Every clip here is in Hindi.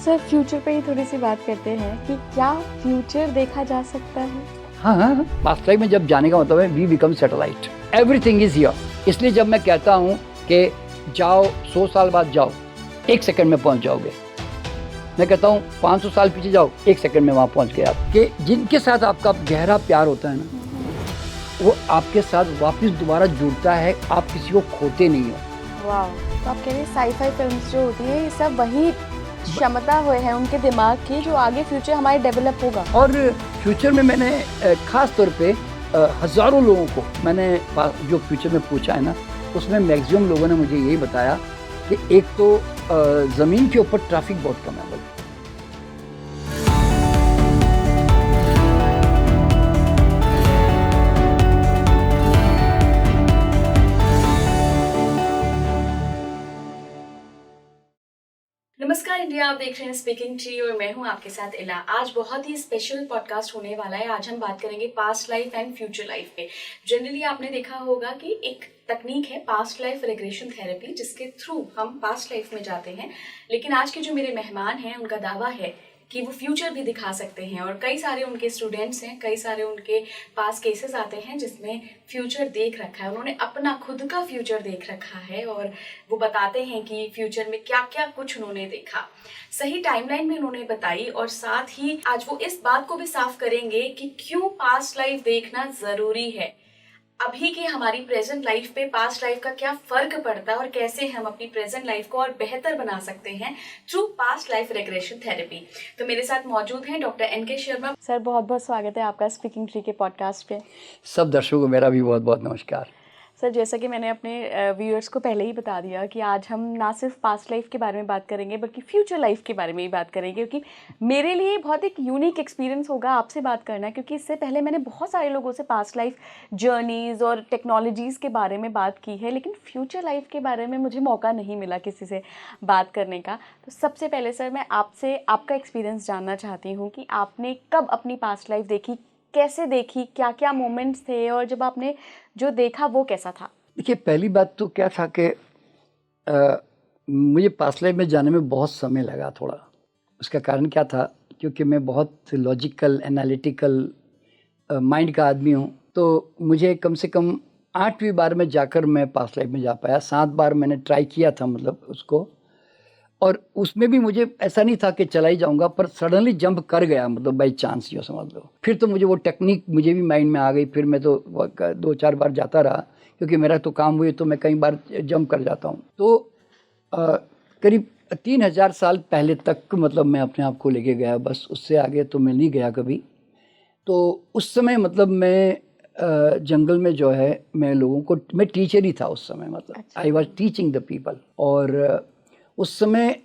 सर फ्यूचर पे ही थोड़ी सी बात करते हैं कि क्या फ्यूचर देखा जा सकता है? हाँ, पास्ट लाइफ में जब जाने का मतलब है we become satellite, everything is here. इसलिए जब मैं कहता हूँ कि जाओ 100 साल बाद जाओ, 1 सेकंड में पहुँच जाओगे। मैं कहता हूँ 500 साल पीछे जाओ, 1 सेकंड में वहाँ पहुँच गए आप। कि जिनके साथ आपका गहरा प्यार होता है ना, वो आपके साथ वापस दोबारा जुड़ता है, आप किसी को खोते नहीं हो। वाह, तो आप कह रहे हैं साई-फाई फिल्म्स जो होती है ये सब वही क्षमता हुए है उनके दिमाग की जो आगे फ्यूचर हमारे डेवलप होगा। और फ्यूचर में मैंने ख़ास तौर पे हज़ारों लोगों को मैंने जो फ्यूचर में पूछा है ना, उसमें मैक्सिमम लोगों ने मुझे यही बताया कि एक तो ज़मीन के ऊपर ट्रैफिक बहुत कम है। नमस्कार इंडिया, आप देख रहे हैं स्पीकिंग ट्री और मैं हूं आपके साथ इला। आज बहुत ही स्पेशल पॉडकास्ट होने वाला है। आज हम बात करेंगे past life and future life पे। जनरली आपने देखा होगा कि एक तकनीक है पास्ट लाइफ रिग्रेशन थेरेपी, जिसके थ्रू हम पास्ट लाइफ में जाते हैं। लेकिन आज के जो मेरे मेहमान हैं उनका दावा है कि वो फ्यूचर भी दिखा सकते हैं और कई सारे उनके स्टूडेंट्स हैं, कई सारे उनके पास केसेस आते हैं जिसमें फ्यूचर देख रखा है, उन्होंने अपना खुद का फ्यूचर देख रखा है और वो बताते हैं कि फ्यूचर में क्या क्या कुछ उन्होंने देखा, सही टाइमलाइन में उन्होंने बताई। और साथ ही आज वो इस बात को भी साफ करेंगे कि क्यों पास्ट लाइफ देखना जरूरी है, अभी की हमारी प्रेजेंट लाइफ पे पास्ट लाइफ का क्या फर्क पड़ता है और कैसे हम अपनी प्रेजेंट लाइफ को और बेहतर बना सकते हैं through past life regression therapy. तो मेरे साथ मौजूद हैं डॉक्टर एनके शर्मा। सर बहुत बहुत स्वागत है आपका स्पीकिंग ट्री के पॉडकास्ट पे। सब दर्शकों को मेरा भी बहुत बहुत नमस्कार। सर जैसा कि मैंने अपने व्यूअर्स को पहले ही बता दिया कि आज हम ना सिर्फ पास्ट लाइफ के बारे में बात करेंगे बल्कि फ्यूचर लाइफ के बारे में भी बात करेंगे, क्योंकि मेरे लिए बहुत एक यूनिक एक्सपीरियंस होगा आपसे बात करना, क्योंकि इससे पहले मैंने बहुत सारे लोगों से पास्ट लाइफ जर्नीज़ और टेक्नोलॉजीज़ के बारे में बात की है, लेकिन फ्यूचर लाइफ के बारे में मुझे मौका नहीं मिला किसी से बात करने का। तो सबसे पहले सर मैं आपसे आपका एक्सपीरियंस जानना चाहती हूँ कि आपने कब अपनी पास्ट लाइफ देखी, कैसे देखी, क्या क्या मोमेंट्स थे और जब आपने जो देखा वो कैसा था? देखिए, पहली बात तो क्या था कि मुझे पास्ट लाइफ में जाने में बहुत समय लगा थोड़ा। उसका कारण क्या था, क्योंकि मैं बहुत लॉजिकल एनालिटिकल माइंड का आदमी हूँ, तो मुझे कम से कम 8वीं बार में जाकर मैं पास्ट लाइफ में जा पाया। 7 बार मैंने ट्राई किया था मतलब उसको, और उसमें भी मुझे ऐसा नहीं था कि चला ही जाऊंगा, पर सडनली जंप कर गया, मतलब बाई चांस यो समझ लो। फिर तो मुझे वो टेक्निक मुझे भी माइंड में आ गई। फिर मैं तो 2-4 बार जाता रहा, क्योंकि मेरा तो काम हुई तो मैं कई बार जंप कर जाता हूँ। तो करीब 3000 साल पहले तक मतलब मैं अपने आप को लेके गया, बस उससे आगे तो मैं नहीं गया कभी। तो उस समय मतलब मैं जंगल में जो है मैं लोगों को, मैं टीचर ही था उस समय, मतलब I was teaching the people. और उस समय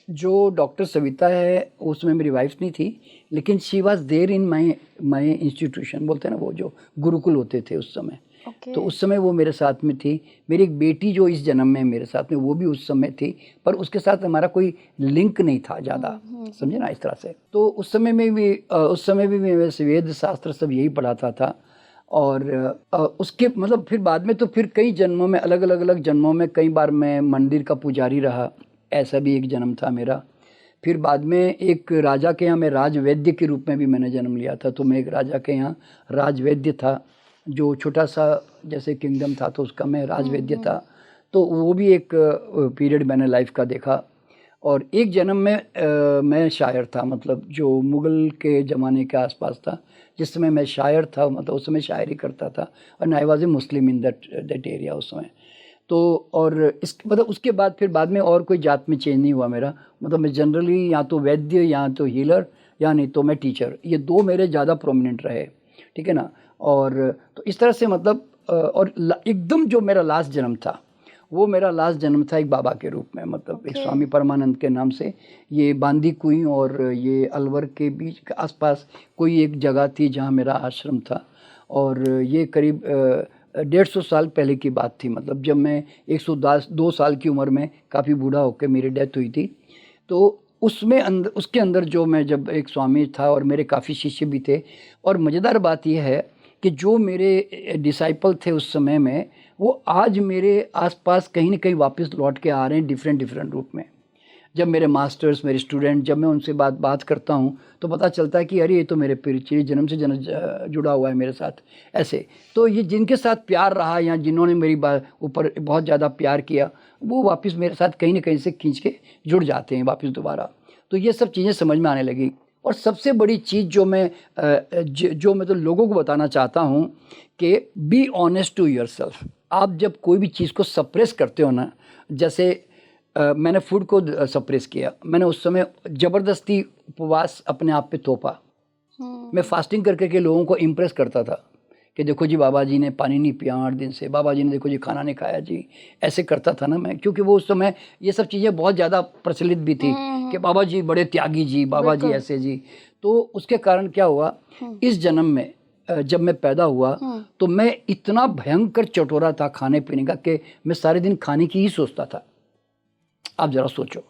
जो डॉक्टर सविता है उसमें मेरी वाइफ नहीं थी, लेकिन she was there in my institution, बोलते हैं ना वो जो गुरुकुल होते थे उस समय। तो उस समय वो मेरे साथ में थी। मेरी एक बेटी जो इस जन्म में मेरे साथ में, वो भी उस समय थी, पर उसके साथ हमारा कोई लिंक नहीं था ज़्यादा, समझे ना, इस तरह से। तो उस समय में भी मैं वेद शास्त्र सब यही पढ़ाता था। और उसके मतलब फिर बाद में तो फिर कई जन्मों में, अलग जन्मों में कई बार मैं मंदिर का पुजारी रहा, ऐसा भी एक जन्म था मेरा। फिर बाद में एक राजा के यहाँ मैं राजवैद्य के रूप में भी मैंने जन्म लिया था। तो मैं एक राजा के यहाँ राजवैद्य था, जो छोटा सा जैसे किंगडम था तो उसका मैं राजवैद्य था। तो वो भी एक पीरियड मैंने लाइफ का देखा। और एक जन्म में मैं शायर था, मतलब जो मुग़ल के ज़माने के आसपास था, जिस समय मैं शायर था, मतलब उस समय शायरी करता था। और I was a Muslim in that area उस समय। तो और इस मतलब उसके बाद फिर बाद में और कोई जात में चेंज नहीं हुआ मेरा, मतलब मैं जनरली या तो वैद्य या तो हीलर या नहीं तो मैं टीचर, ये 2 मेरे ज़्यादा प्रोमिनेंट रहे, ठीक है ना। और तो इस तरह से मतलब और एकदम जो मेरा लास्ट जन्म था, वो मेरा लास्ट जन्म था एक बाबा के रूप में, मतलब एक स्वामी परमानंद के नाम से। ये बांदी कुई और ये अलवर के बीच के आसपास कोई एक जगह थी जहाँ मेरा आश्रम था। और ये करीब 150 साल पहले की बात थी, मतलब जब मैं 102 साल की उम्र में काफ़ी बूढ़ा होकर मेरी डेथ हुई थी। तो उसमें उसके अंदर जो मैं जब एक स्वामी था और मेरे काफ़ी शिष्य भी थे। और मज़ेदार बात यह है कि जो मेरे डिसाइपल थे उस समय में, वो आज मेरे आसपास कहीं ना कहीं वापस लौट के आ रहे हैं डिफरेंट रूप में। जब मेरे मास्टर्स, मेरे स्टूडेंट, जब मैं उनसे बात करता हूँ तो पता चलता है कि अरे ये तो मेरे पिछले जन्म से जन्म जुड़ा हुआ है मेरे साथ। ऐसे तो ये जिनके साथ प्यार रहा या जिन्होंने मेरी ऊपर बहुत ज़्यादा प्यार किया, वो वापस मेरे साथ कहीं ना कहीं से खींच के जुड़ जाते हैं वापस दोबारा। तो ये सब चीज़ें समझ में आने लगी। और सबसे बड़ी चीज़ जो मैं तो लोगों को बताना चाहता हूँ कि बी ऑनेस्ट टू योरसेल्फ। आप जब कोई भी चीज़ को सप्रेस करते हो ना, जैसे मैंने फूड को सप्रेस किया, मैंने उस समय ज़बरदस्ती उपवास अपने आप पे थोपा। मैं फास्टिंग करके लोगों को इम्प्रेस करता था कि देखो जी बाबा जी ने पानी नहीं पिया 8 दिन से, बाबा जी ने देखो जी खाना नहीं खाया जी, ऐसे करता था ना मैं, क्योंकि वो उस समय ये सब चीज़ें बहुत ज़्यादा प्रचलित भी थी कि बाबा जी बड़े त्यागी जी, बाबा जी ऐसे जी। तो उसके कारण क्या हुआ, इस जन्म में जब मैं पैदा हुआ तो मैं इतना भयंकर चटोरा था खाने पीने का कि मैं सारे दिन खाने की ही सोचता था। आप ज़रा सोचो।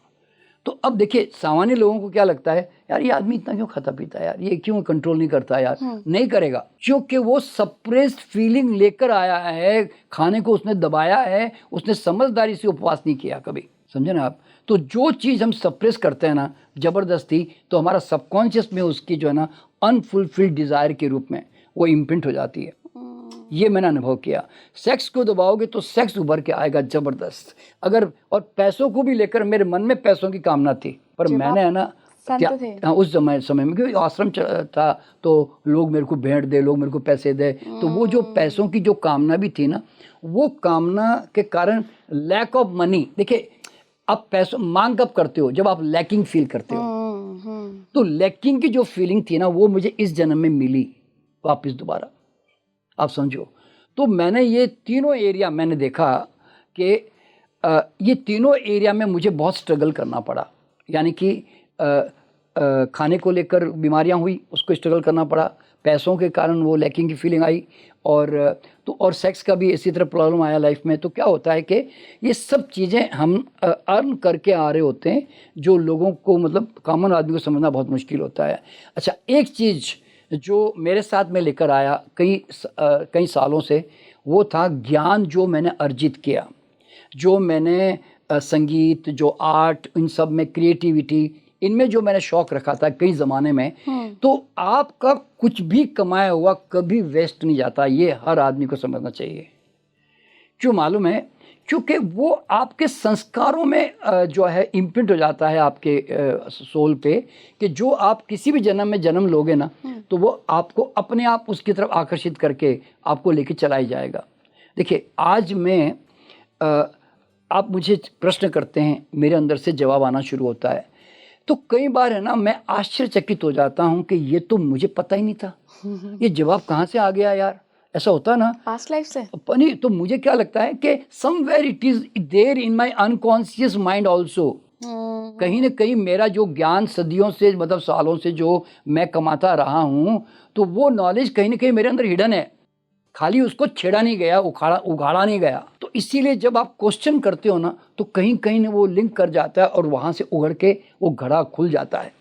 तो अब देखिए सामान्य लोगों को क्या लगता है, यार ये आदमी इतना क्यों खाता पीता है यार, ये क्यों कंट्रोल नहीं करता यार। नहीं करेगा, क्योंकि वो सप्रेस्ड फीलिंग लेकर आया है, खाने को उसने दबाया है, उसने समझदारी से उपवास नहीं किया कभी, समझे ना आप। तो जो चीज़ हम सप्रेस करते हैं ना ज़बरदस्ती, तो हमारा सबकॉन्शियस में उसकी जो है ना अनफुलफिल्ड डिज़ायर के रूप में वो इम्प्रिंट हो जाती है। ये मैंने अनुभव किया। सेक्स को दबाओगे तो सेक्स उभर के आएगा ज़बरदस्त। अगर और पैसों को भी लेकर मेरे मन में पैसों की कामना थी, पर मैंने है ना उस समय में, क्योंकि आश्रम था तो लोग मेरे को भेंट दे, लोग मेरे को पैसे दे, तो वो जो पैसों की जो कामना भी थी ना, वो कामना के कारण लैक ऑफ मनी। देखिए आप पैसों मांग कब करते हो, जब आप लैकिंग फील करते हो। तो लैकिंग की जो फीलिंग थी ना, वो मुझे इस जन्म में मिली वापस दोबारा, आप समझो। तो मैंने ये तीनों एरिया मैंने देखा कि ये तीनों एरिया में मुझे बहुत स्ट्रगल करना पड़ा। यानी कि खाने को लेकर बीमारियां हुई, उसको स्ट्रगल करना पड़ा, पैसों के कारण वो लैकिंग की फीलिंग आई, और सेक्स का भी इसी तरह प्रॉब्लम आया लाइफ में। तो क्या होता है कि ये सब चीज़ें हम अर्न करके आ रहे होते हैं, जो लोगों को मतलब कॉमन आदमी को समझना बहुत मुश्किल होता है। अच्छा, एक चीज़ जो मेरे साथ में लेकर आया कई सालों से, वो था ज्ञान जो मैंने अर्जित किया, जो मैंने संगीत, जो आर्ट, इन सब में क्रिएटिविटी, इनमें जो मैंने शौक़ रखा था कई ज़माने में। तो आपका कुछ भी कमाया हुआ कभी वेस्ट नहीं जाता, ये हर आदमी को समझना चाहिए। क्यों मालूम है? क्योंकि वो आपके संस्कारों में जो है इम्प्रिंट हो जाता है आपके सोल पे, कि जो आप किसी भी जन्म में जन्म लोगे ना, तो वो आपको अपने आप उसकी तरफ आकर्षित करके आपको लेके चला ही जाएगा। देखिए आज मैं आप मुझे प्रश्न करते हैं, मेरे अंदर से जवाब आना शुरू होता है, तो कई बार है ना मैं आश्चर्यचकित हो जाता हूँ कि ये तो मुझे पता ही नहीं था, ये जवाब कहाँ से आ गया यार। ऐसा होता ना पास्ट लाइफ से। नहीं तो मुझे क्या लगता है कि somewhere it is there in my unconscious mind also. कहीं ना कहीं मेरा जो ज्ञान सदियों से, मतलब सालों से जो मैं कमाता रहा हूँ, तो वो नॉलेज कहीं ना कहीं मेरे अंदर हिडन है, खाली उसको छेड़ा नहीं गया, उगाड़ा नहीं गया। तो इसीलिए जब आप क्वेश्चन करते हो ना, तो कहीं कहीं ना वो लिंक कर जाता है और वहाँ से उगड़ के वो घड़ा खुल जाता है,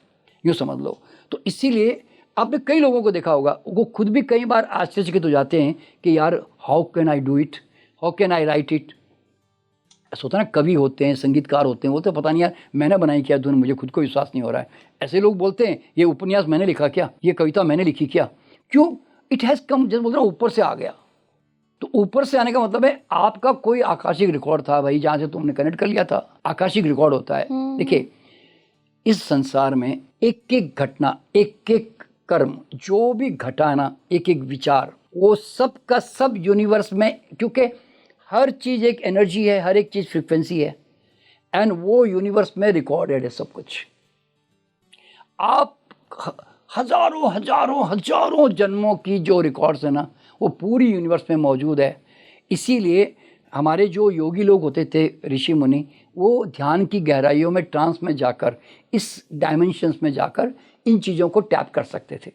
यूँ समझ लो। तो इसीलिए आपने कई लोगों को देखा होगा, वो खुद भी कई बार आश्चर्यचकित हो जाते हैं कि यार how can I do it, how can I right it. ऐसा होता है ना, कवि होते हैं, संगीतकार होते हैं, बोलते पता नहीं यार मैंने बनाई क्या धुन, मुझे खुद को विश्वास नहीं हो रहा है। ऐसे लोग बोलते हैं ये उपन्यास मैंने लिखा क्या, ये कविता मैंने लिखी क्या। क्यों? इट हैज़ कम, जैसे बोल रहा हूँ ऊपर से आ गया। तो ऊपर से आने का मतलब है आपका कोई आकाशिक रिकॉर्ड था भाई, जहाँ से तुमने कनेक्ट कर लिया था। आकाशिक रिकॉर्ड होता है। देखिए इस संसार में एक एक घटना, एक एक कर्म जो भी घटा है ना, एक एक विचार, वो सब का सब यूनिवर्स में, क्योंकि हर चीज़ एक एनर्जी है, हर एक चीज़ फ्रीक्वेंसी है, एंड वो यूनिवर्स में रिकॉर्डेड है सब कुछ। आप हजारों हजारों हजारों जन्मों की जो रिकॉर्ड्स है ना, वो पूरी यूनिवर्स में मौजूद है। इसीलिए हमारे जो योगी लोग होते थे, ऋषि मुनि, वो ध्यान की गहराइयों में, ट्रांस में जाकर, इस डायमेंशंस में जाकर इन चीज़ों को टैप कर सकते थे।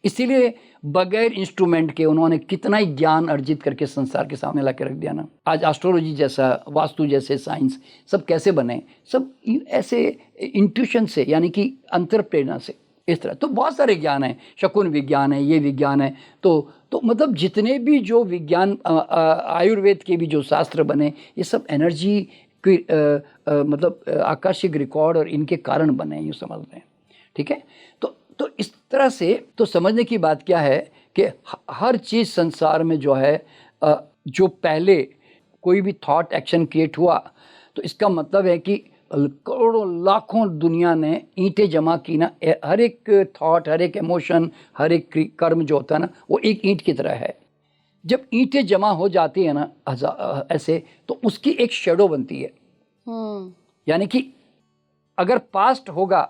इसीलिए बगैर इंस्ट्रूमेंट के उन्होंने कितना ही ज्ञान अर्जित करके संसार के सामने ला के रख दिया ना। आज एस्ट्रोलॉजी जैसा, वास्तु जैसे साइंस सब कैसे बने, सब ऐसे इंट्यूशन से, यानी कि अंतर प्रेरणा से, इस तरह। तो बहुत सारे ज्ञान हैं, शकुन विज्ञान है, ये विज्ञान है। तो मतलब जितने भी जो विज्ञान, आयुर्वेद के भी जो शास्त्र बने, ये सब एनर्जी मतलब आकाशिक रिकॉर्ड और इनके कारण बने हैं, यूँ समझ लें। ठीक है, तो इस तरह से तो समझने की बात क्या है कि हर चीज़ संसार में जो है जो पहले कोई भी थॉट एक्शन क्रिएट हुआ, तो इसका मतलब है कि करोड़ों लाखों दुनिया ने ईंटें जमा की ना। हर एक थॉट, हर एक इमोशन, हर एक कर्म जो होता है ना, वो एक ईंट की तरह है। जब ईंटें जमा हो जाती है ना ऐसे, तो उसकी एक शेडो बनती है। यानी कि अगर पास्ट होगा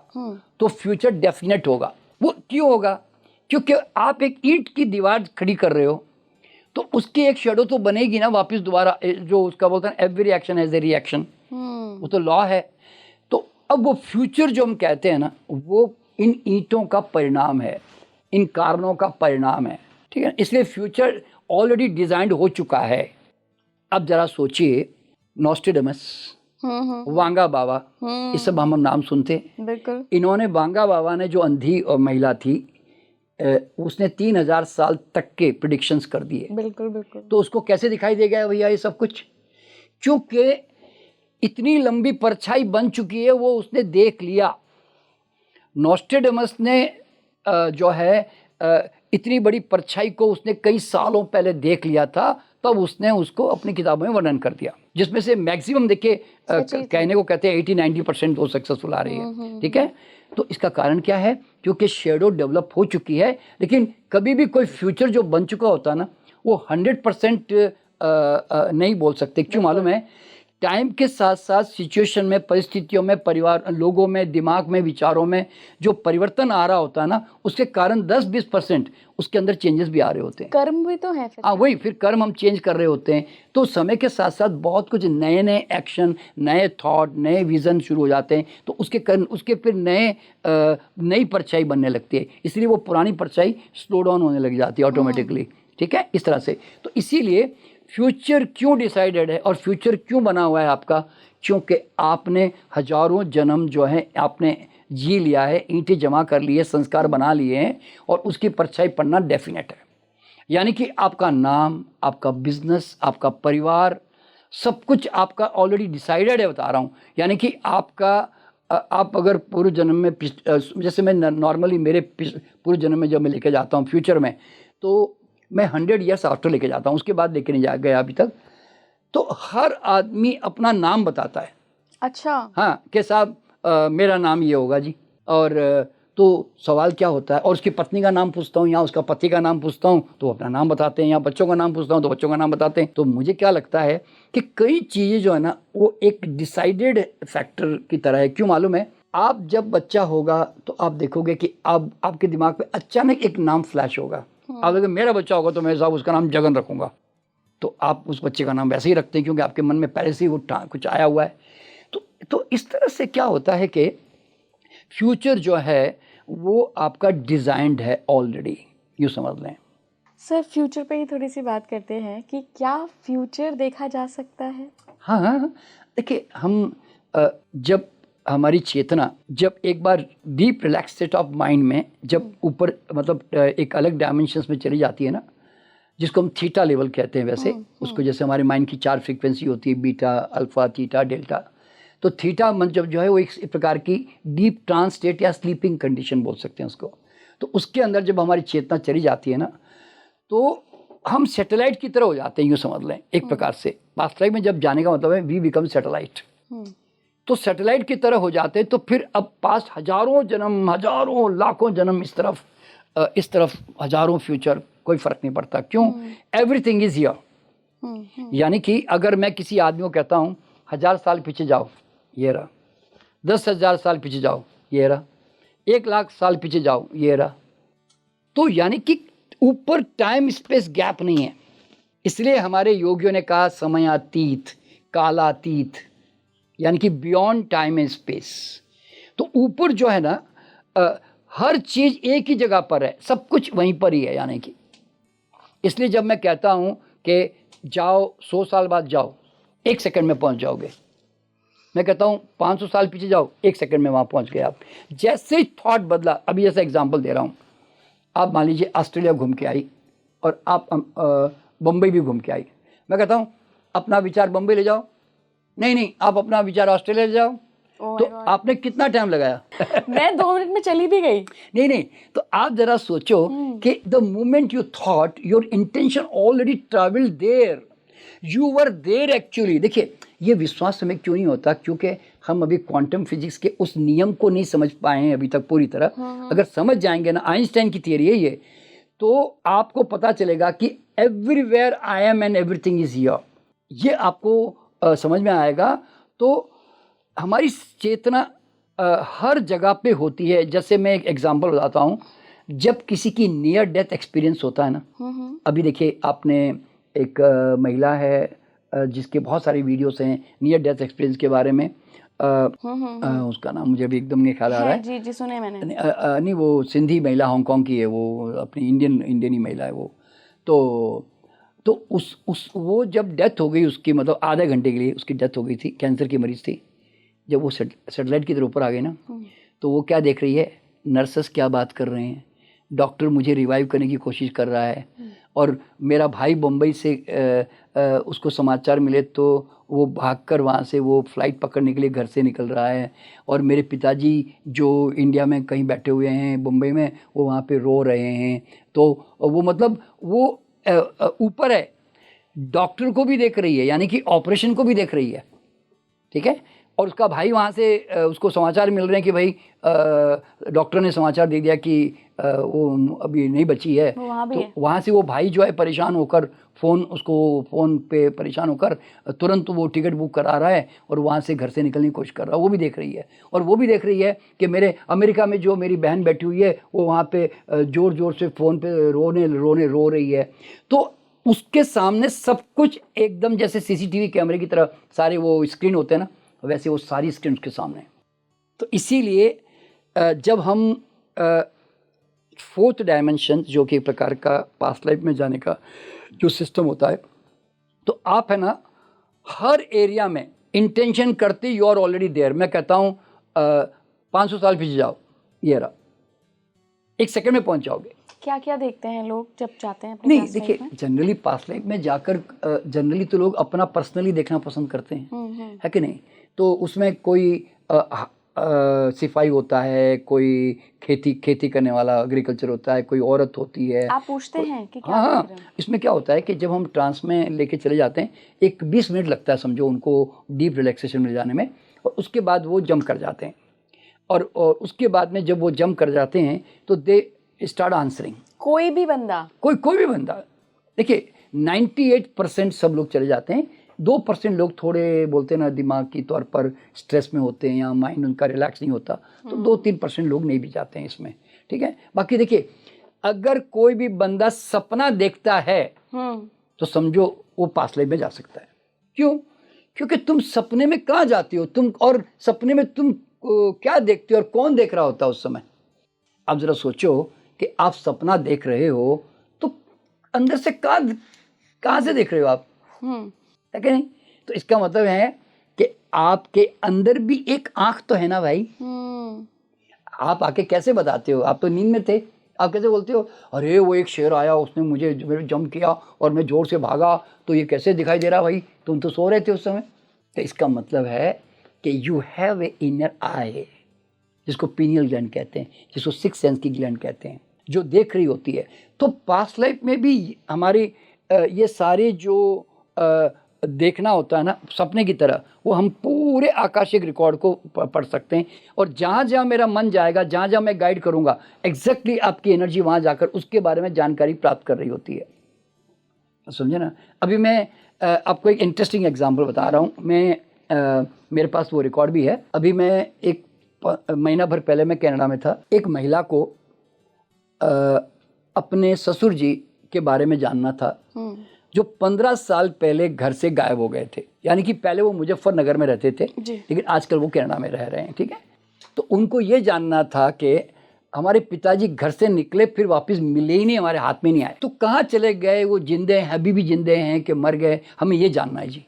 तो फ्यूचर डेफिनेट होगा। वो क्यों होगा? क्योंकि आप एक ईंट की दीवार खड़ी कर रहे हो, तो उसकी एक शेडो तो बनेगी ना वापस दोबारा। जो उसका बोलते हैं every action has a reaction, वो तो लॉ है। तो अब वो फ्यूचर जो हम कहते हैं ना, वो इन ईंटों का परिणाम है, इन कारणों का परिणाम है। ठीक है, इसलिए फ्यूचर ऑलरेडी डिजाइंड हो चुका है। अब जरा सोचिए, नॉस्ट्रेडमस, वांगा बाबा, ये सब हम नाम सुनते। बिल्कुल। इन्होंने, वांगा बाबा ने, जो अंधी और महिला थी, उसने 3000 साल तक के प्रिडिक्शंस कर दिए। बिल्कुल बिल्कुल। तो उसको कैसे दिखाई दे गया भैया ये सब कुछ? क्योंकि इतनी लंबी परछाई बन चुकी है, वो उसने देख लिया। नॉस्ट्रेडमस ने जो है इतनी बड़ी परछाई को उसने कई सालों पहले देख लिया था, तब उसने उसको अपनी किताबों में वर्णन कर दिया, जिसमें से मैक्सिमम देखिए कहने को कहते हैं 80-90% वो सक्सेसफुल आ रही है। ठीक है, तो इसका कारण क्या है? क्योंकि शेडो डेवलप हो चुकी है। लेकिन कभी भी कोई फ्यूचर जो बन चुका होता है ना, वो 100% नहीं बोल सकते। क्यों मालूम है? टाइम के साथ साथ सिचुएशन में, परिस्थितियों में, परिवार, लोगों में, दिमाग में, विचारों में जो परिवर्तन आ रहा होता है ना, उसके कारण 10-20% उसके अंदर चेंजेस भी आ रहे होते हैं। कर्म भी तो है फिर। हाँ, वही फिर कर्म हम चेंज कर रहे होते हैं। तो समय के साथ साथ बहुत कुछ नए नए एक्शन, नए थॉट, नए विज़न शुरू हो जाते हैं। तो उसके फिर नई परछाई बनने लगती है। इसलिए वो पुरानी परछाई स्लो डाउन होने लग जाती है ऑटोमेटिकली। ठीक है, इस तरह से। तो इसीलिए फ्यूचर क्यों डिसाइडेड है और फ्यूचर क्यों बना हुआ है आपका? क्योंकि आपने हजारों जन्म जो है आपने जी लिया है, ईंटें जमा कर ली है, संस्कार बना लिए हैं, और उसकी परछाई पड़ना डेफिनेट है। यानी कि आपका नाम, आपका बिजनेस, आपका परिवार, सब कुछ आपका ऑलरेडी डिसाइडेड है, बता रहा हूँ। यानी कि आपका आप अगर पूर्व जन्म में, जैसे मैं नॉर्मली मेरे पूर्व जन्म में जब मैं लेके जाता हूँ फ्यूचर में, तो मैं 100 ईयर्स आफ्टर लेके जाता हूँ, उसके बाद लेके नहीं गया अभी तक। तो हर आदमी अपना नाम बताता है। अच्छा। हाँ, कि साहब मेरा नाम ये होगा जी। और तो सवाल क्या होता है, और उसकी पत्नी का नाम पूछता हूँ या उसका पति का नाम पूछता हूँ तो वो अपना नाम बताते हैं, या बच्चों का नाम पूछता हूँ तो बच्चों का नाम बताते हैं। तो मुझे क्या लगता है कि कई चीज़ें जो है ना, वो एक डिसाइडेड फैक्टर की तरह है। क्यों मालूम है? आप जब बच्चा होगा तो आप देखोगे कि अब आपके दिमाग पे अचानक एक नाम फ्लैश होगा। अब अगर मेरा बच्चा होगा तो मैं साहब उसका नाम जगन रखूँगा, तो आप उस बच्चे का नाम वैसे ही रखते हैं क्योंकि आपके मन में पहले से ही वो कुछ आया हुआ है। तो इस तरह से क्या होता है कि फ्यूचर जो है वो आपका डिज़ाइंड है ऑलरेडी, यूँ समझ लें। सर, फ्यूचर पे ही थोड़ी सी बात करते हैं कि क्या फ्यूचर देखा जा सकता है? हाँ, देखिए, हम जब हमारी चेतना जब एक बार deep relax state of mind में जब ऊपर मतलब एक अलग डायमेंशंस में चली जाती है ना, जिसको हम थीटा लेवल कहते हैं वैसे उसको, जैसे हमारे माइंड की 4 फ्रीक्वेंसी होती है, बीटा, अल्फा, थीटा, डेल्टा। तो थीटा मतलब जो है वो एक प्रकार की डीप ट्रांस स्टेट या स्लीपिंग कंडीशन बोल सकते हैं उसको। तो उसके अंदर जब हमारी चेतना चली जाती है ना, तो हम सैटेलाइट की तरह हो जाते हैं, यूँ समझ लें एक प्रकार से। पास्ट लाइफ में जब जाने का मतलब है वी बिकम सैटेलाइट। तो सैटेलाइट की तरह हो जाते हैं। तो फिर अब पास्ट हजारों जन्म, हजारों लाखों जन्म, इस तरफ हजारों फ्यूचर, कोई फर्क नहीं पड़ता। क्यों? Everything is here. यानी कि अगर मैं किसी आदमी को कहता हूँ 1000 साल पीछे जाओ, ये रहा। 10,000 साल पीछे जाओ, ये रहा। 1,00,000 साल पीछे जाओ, ये रहा। तो यानी कि ऊपर टाइम स्पेस गैप नहीं है। इसलिए हमारे योगियों ने कहा समयातीत, कालातीत, यानी कि बियॉन्ड टाइम एंड स्पेस। तो ऊपर जो है ना हर चीज़ एक ही जगह पर है, सब कुछ वहीं पर ही है। यानी कि इसलिए जब मैं कहता हूँ कि जाओ 100 साल बाद जाओ, 1 सेकंड में पहुँच जाओगे। मैं कहता हूँ 500 साल पीछे जाओ, 1 सेकंड में वहाँ पहुँच गए आप। जैसे ही थॉट बदला, अभी जैसा एग्जाम्पल दे रहा हूँ, आप मान लीजिए ऑस्ट्रेलिया घूम के आई और आप बम्बई भी घूम के आई। मैं कहता हूँ अपना विचार बम्बई ले जाओ, नहीं नहीं, आप अपना विचार ऑस्ट्रेलिया ले जाओ। Oh तो my God. आपने कितना टाइम लगाया? मैं 2 मिनट में चली भी गई। नहीं नहीं, तो आप जरा सोचो कि the moment you thought your intention already travel there, you were there actually. देखिए ये विश्वास हमें क्यों नहीं होता, क्योंकि हम अभी क्वांटम फिजिक्स के उस नियम को नहीं समझ पाए हैं अभी तक पूरी तरह। अगर समझ जाएंगे ना, आइंस्टाइन की थियरी है ये, तो आपको पता चलेगा कि everywhere I am and everything is here, ये आपको समझ में आएगा। तो हमारी चेतना हर जगह पे होती है। जैसे मैं एक एग्जांपल बताता हूँ, जब किसी की नियर डेथ एक्सपीरियंस होता है ना, अभी देखिए आपने एक महिला है जिसके बहुत सारी वीडियोस हैं नियर डेथ एक्सपीरियंस के बारे में। उसका नाम मुझे अभी एकदम नहीं ख्याल आ रहा है। जी जी, सुने मैंने। नहीं, वो सिंधी महिला, हांगकांग की है वो, अपनी इंडियन ही महिला है वो। तो उस वो जब डेथ हो गई उसकी, मतलब आधे घंटे के लिए उसकी डेथ हो गई थी, कैंसर की मरीज थी। जब वो सेटेलाइट की तरह ऊपर आ गई ना, तो वो क्या देख रही है, नर्सेस क्या बात कर रहे हैं, डॉक्टर मुझे रिवाइव करने की कोशिश कर रहा है, और मेरा भाई बम्बई से उसको समाचार मिले तो वो भागकर वहाँ से वो फ्लाइट पकड़ने के लिए घर से निकल रहा है, और मेरे पिताजी जो इंडिया में कहीं बैठे हुए हैं बम्बई में, वो वहाँ पे रो रहे हैं। तो वो मतलब वो ऊपर है, डॉक्टर को भी देख रही है, यानी कि ऑपरेशन को भी देख रही है, ठीक है। और उसका भाई वहाँ से उसको समाचार मिल रहे हैं कि भाई डॉक्टर ने समाचार दे दिया कि वो अभी नहीं बची है। तो वहाँ से वो भाई जो है परेशान होकर फ़ोन पे परेशान होकर तुरंत वो टिकट बुक करा रहा है और वहाँ से घर से निकलने की कोशिश कर रहा है। वो भी देख रही है, और वो भी देख रही है कि मेरे अमेरिका में जो मेरी बहन बैठी हुई है वो वहाँ पे ज़ोर ज़ोर से फ़ोन पे रो रही है। तो उसके सामने सब कुछ एकदम जैसे सीसीटीवी कैमरे की तरह सारे वो स्क्रीन होते हैं ना, वैसे वो सारी स्क्रीन उसके सामने। तो इसीलिए जब हम फोर्थ डायमेंशन, जो कि एक प्रकार का पास्ट लाइफ में जाने का जो सिस्टम होता है, तो आप है ना हर एरिया में इंटेंशन करते यू आर ऑलरेडी देयर। मैं कहता हूँ 500 साल पीछे जाओ, ये रहा, 1 सेकंड में पहुंच जाओगे। क्या क्या देखते हैं लोग जब जाते हैं अपने? नहीं देखिए, जनरली पास्ट लाइफ में जाकर जनरली तो लोग अपना पर्सनली देखना पसंद करते हैं, है कि नहीं। तो उसमें कोई सिपाही होता है, कोई खेती करने वाला एग्रीकल्चर होता है, कोई औरत होती है। आप पूछते हैं कि क्या हाँ, इसमें क्या होता है कि जब हम ट्रांस में लेके चले जाते हैं, एक 20 मिनट लगता है समझो उनको डीप रिलैक्सेशन में जाने में, और उसके बाद वो जंप कर जाते हैं, और उसके बाद में जब वो जंप कर जाते हैं तो दे स्टार्ट आंसरिंग। कोई भी बंदा देखिए 98% सब लोग चले जाते हैं, 2% लोग थोड़े बोलते हैं ना दिमाग की तौर पर स्ट्रेस में होते हैं या माइंड उनका रिलैक्स नहीं होता, तो 2-3% लोग नहीं भी जाते हैं इसमें, ठीक है। बाकी देखिए, अगर कोई भी बंदा सपना देखता है तो समझो वो पास्ट लाइफ में जा सकता है। क्यों? क्योंकि तुम सपने में कहाँ जाते हो तुम, और सपने में तुम क्या देखते हो और कौन देख रहा होता है उस समय। आप जरा सोचो कि आप सपना देख रहे हो तो अंदर से कहाँ से देख रहे हो आप, है कि नहीं। तो इसका मतलब है कि आपके अंदर भी एक आंख तो है ना भाई। आप आके कैसे बताते हो, आप तो नींद में थे, आप कैसे बोलते हो अरे वो एक शेर आया, उसने मुझे जंप किया और मैं जोर से भागा, तो ये कैसे दिखाई दे रहा भाई, तुम तो सो रहे थे उस समय। तो इसका मतलब है कि यू हैव ए इनर आई, जिसको पीनियल ग्लैंड कहते हैं, जिसको 6th सेंस की ग्लैंड कहते हैं, जो देख रही होती है। तो पास्ट लाइफ में भी हमारी ये सारे जो देखना होता है ना सपने की तरह, वो हम पूरे आकाशिक रिकॉर्ड को पढ़ सकते हैं, और जहाँ जहाँ मेरा मन जाएगा, जहाँ जहाँ मैं गाइड करूँगा, एग्जैक्टली आपकी एनर्जी वहाँ जाकर उसके बारे में जानकारी प्राप्त कर रही होती है, समझे ना। अभी मैं आपको एक इंटरेस्टिंग एग्जांपल बता रहा हूँ। मैं मेरे पास वो रिकॉर्ड भी है। अभी मैं एक महीना भर पहले मैं कनाडा में था। एक महिला को अपने ससुर जी के बारे में जानना था, जो 15 साल पहले घर से गायब हो गए थे। यानी कि पहले वो मुजफ्फरनगर में रहते थे, लेकिन आजकल वो कनाडा में रह रहे हैं, ठीक है। तो उनको ये जानना था कि हमारे पिताजी घर से निकले फिर वापस मिले ही नहीं, हमारे हाथ में नहीं आए, तो कहाँ चले गए, वो जिंदे हैं, अभी भी जिंदे हैं कि मर गए, हमें ये जानना है जी।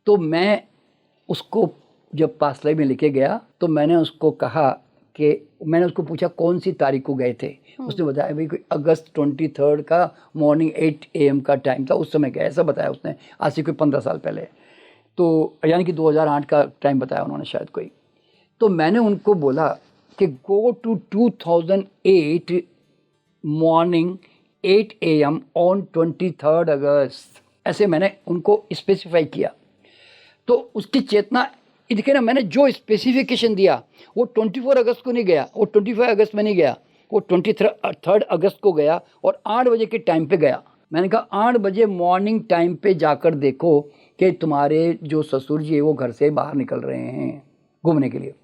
तो मैं उसको जब पास्ट लाइफ में लेके गया तो मैंने उसको कहा कि मैंने उसको पूछा कौन सी तारीख को गए थे। उसने बताया भाई कोई अगस्त 23 का मॉर्निंग 8 AM का टाइम था, उस समय गया, ऐसा बताया उसने, आज से कोई 15 साल पहले। तो यानी कि 2008 का टाइम बताया उन्होंने शायद कोई। तो मैंने उनको बोला कि go to 2008 morning 8 AM on 23 August, ऐसे मैंने उनको स्पेसिफाई किया। तो उसकी चेतना देखिए ना, मैंने जो स्पेसिफिकेशन दिया वो 24 अगस्त को नहीं गया, वो 25 अगस्त में नहीं गया, वो 23 अगस्त को गया और 8 बजे के टाइम पे गया। मैंने कहा 8 बजे मॉर्निंग टाइम पे जाकर देखो कि तुम्हारे जो ससुर जी है वो घर से बाहर निकल रहे हैं घूमने के लिए।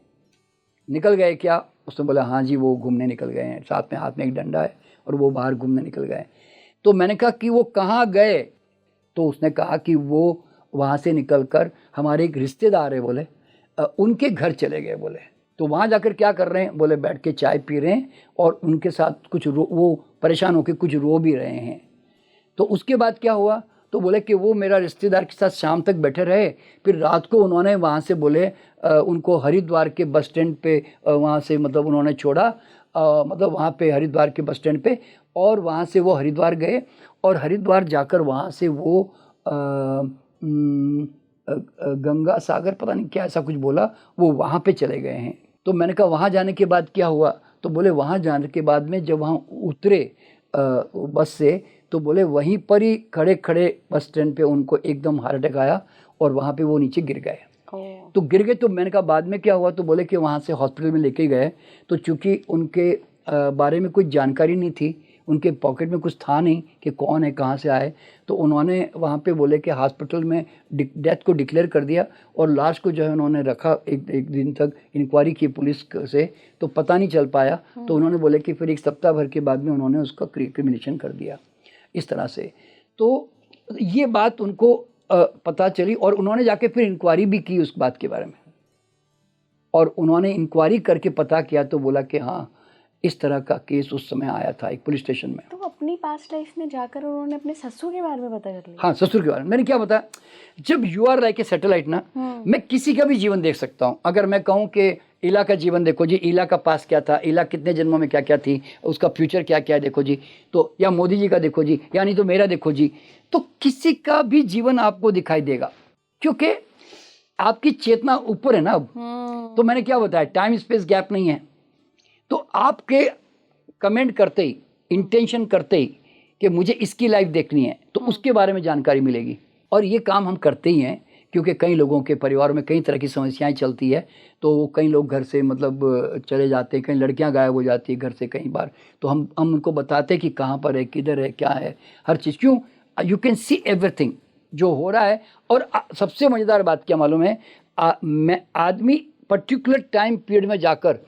निकल गए क्या? उसने बोला हाँ जी वो घूमने निकल गए हैं, साथ में हाथ में एक डंडा है और वो बाहर घूमने निकल गए। तो मैंने कहा कि वो कहाँ गए? तो उसने कहा कि वो वहाँ से निकलकर हमारे एक रिश्तेदार है बोले, उनके घर चले गए बोले। तो वहाँ जाकर क्या कर रहे हैं? बोले बैठ के चाय पी रहे हैं और उनके साथ कुछ वो परेशान होकर कुछ रो भी रहे हैं। तो उसके बाद क्या हुआ? तो बोले कि वो मेरा रिश्तेदार के साथ शाम तक बैठे रहे, फिर रात को उन्होंने वहाँ से बोले उनको हरिद्वार के बस स्टैंड पे वहाँ से मतलब उन्होंने छोड़ा, मतलब वहाँ पे हरिद्वार के बस स्टैंड पे, और वहाँ से वो हरिद्वार गए और हरिद्वार जाकर वहाँ से वो गंगा सागर पता नहीं क्या ऐसा कुछ बोला, वो वहाँ पे चले गए हैं। तो मैंने कहा वहाँ जाने के बाद क्या हुआ? तो बोले वहाँ जाने के बाद में जब वहाँ उतरे बस से, तो बोले वहीं पर ही खड़े खड़े बस स्टैंड पे उनको एकदम हार्ट अटैक आया और वहाँ पे वो नीचे गिर गए। तो गिर गए तो मैंने कहा बाद में क्या हुआ? तो बोले कि वहाँ से हॉस्पिटल में लेके गए, तो चूँकि उनके बारे में कुछ जानकारी नहीं थी, उनके पॉकेट में कुछ था नहीं कि कौन है कहाँ से आए, तो उन्होंने वहाँ पे बोले कि हॉस्पिटल में डेथ को डिक्लेयर कर दिया और लाश को जो है उन्होंने रखा एक दिन तक, इंक्वायरी की पुलिस से, तो पता नहीं चल पाया। तो उन्होंने बोले कि फिर 1 सप्ताह भर के बाद में उन्होंने उसका क्रिमिनेशन कर दिया इस तरह से। तो ये बात उनको पता चली और उन्होंने जाके फिर इंक्वायरी भी की उस बात के बारे में, और उन्होंने इंक्वायरी करके पता किया तो बोला कि हाँ इस तरह का केस उस समय आया था एक पुलिस स्टेशन में। तो अपनी पास्ट लाइफ में जाकर उन्होंने अपने ससुर के बारे में पता कर लिया? हाँ, ससुर के बारे में मैंने क्या बताया, जब you are like a satellite ना, मैं किसी का भी जीवन देख सकता हूँ। अगर मैं कहूँ कि इला का जीवन देखो जी, इला का पास क्या था, इला कितने जन्मों में क्या क्या थी, उसका फ्यूचर क्या क्या है देखो जी, तो या मोदी जी का देखो जी, या नहीं तो मेरा देखो जी, तो किसी का भी जीवन आपको दिखाई देगा क्योंकि आपकी चेतना ऊपर है ना अब। तो मैंने क्या बताया, टाइम स्पेस गैप नहीं है। तो आपके कमेंट करते ही, इंटेंशन करते ही कि मुझे इसकी लाइफ देखनी है, तो उसके बारे में जानकारी मिलेगी। और ये काम हम करते ही हैं क्योंकि कई लोगों के परिवार में कई तरह की समस्याएं चलती है, तो कई लोग घर से मतलब चले जाते हैं, कई लड़कियां गायब हो जाती है घर से कई बार, तो हम उनको बताते हैं कि कहाँ पर है, किधर है, क्या है, हर चीज़। क्यों? यू कैन सी एवरीथिंग जो हो रहा है। और सबसे मज़ेदार बात क्या मालूम है, मैं आदमी पर्टिकुलर टाइम पीरियड में जाकर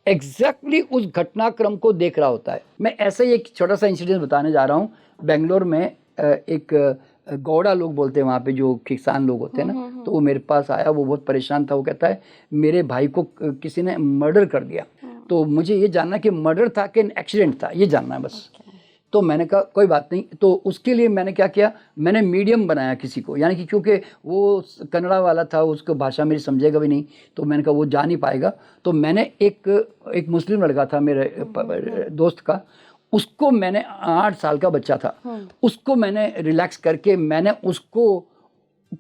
एग्जैक्टली उस घटनाक्रम को देख रहा होता है। मैं ऐसे ही एक छोटा सा इंसिडेंट बताने जा रहा हूँ। बेंगलोर में एक गौड़ा लोग बोलते हैं वहाँ पे, जो किसान लोग होते हैं ना, तो वो मेरे पास आया, वो बहुत परेशान था। वो कहता है मेरे भाई को किसी ने मर्डर कर दिया, तो मुझे ये जानना कि मर्डर था कि एक्सीडेंट था, ये जानना है बस। तो मैंने कहा कोई बात नहीं। तो उसके लिए मैंने क्या किया, मैंने मीडियम बनाया किसी को, यानी कि क्योंकि वो कन्नड़ा वाला था, उसको भाषा मेरी समझेगा भी नहीं, तो मैंने कहा वो जा नहीं पाएगा। तो मैंने एक मुस्लिम लड़का था मेरे दोस्त का, उसको मैंने 8 साल का बच्चा था, उसको मैंने रिलैक्स करके मैंने उसको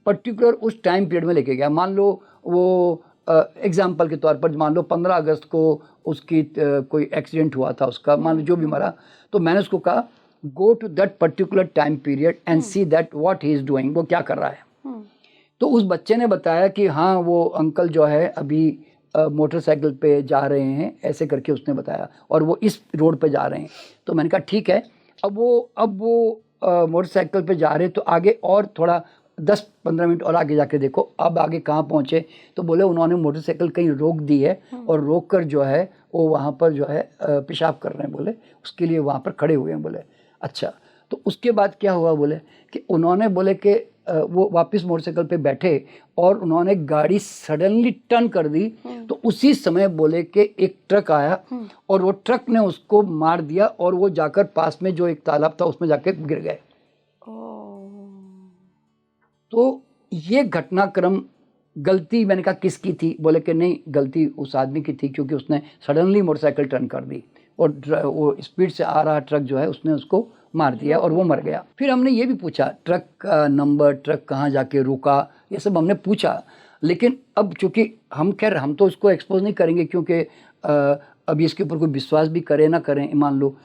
पर्टिकुलर उस टाइम पीरियड में लेके गया। मान लो वो एग्जाम्पल के तौर पर मान लो 15 अगस्त को उसकी कोई एक्सीडेंट हुआ था उसका, मान लो जो भी मरा, तो मैंने उसको कहा go to that particular time period and see that what he is doing, वो क्या कर रहा है। तो उस बच्चे ने बताया कि हाँ वो अंकल जो है अभी मोटरसाइकिल पे जा रहे हैं, ऐसे करके उसने बताया, और वो इस रोड पे जा रहे हैं। तो मैंने कहा ठीक है। अब वो मोटरसाइकिल पे जा रहे हैं, तो आगे और थोड़ा 10-15 मिनट और आगे जाके देखो अब आगे कहाँ पहुँचे। तो बोले उन्होंने मोटरसाइकिल कहीं रोक दी है और रोक कर जो है वो वहाँ पर जो है पेशाब कर रहे हैं, बोले उसके लिए वहाँ पर खड़े हुए हैं। बोले अच्छा। तो उसके बाद क्या हुआ, बोले कि उन्होंने बोले कि वो वापस मोटरसाइकिल पे बैठे और उन्होंने गाड़ी सडनली टर्न कर दी। तो उसी समय बोले कि एक ट्रक आया और वो ट्रक ने उसको मार दिया और वो जाकर पास में जो एक तालाब था उसमें जाके गिर गए। तो ये घटनाक्रम, गलती मैंने कहा किसकी थी, बोले कि नहीं गलती उस आदमी की थी क्योंकि उसने सडनली मोटरसाइकिल टर्न कर दी और वो स्पीड से आ रहा ट्रक जो है उसने उसको मार दिया और वो मर गया। फिर हमने ये भी पूछा ट्रक का नंबर, ट्रक कहाँ जाके रुका, ये सब हमने पूछा। लेकिन अब चूंकि हम तो उसको एक्सपोज नहीं करेंगे, क्योंकि अभी इसके ऊपर कोई विश्वास भी करे ना करें मान लो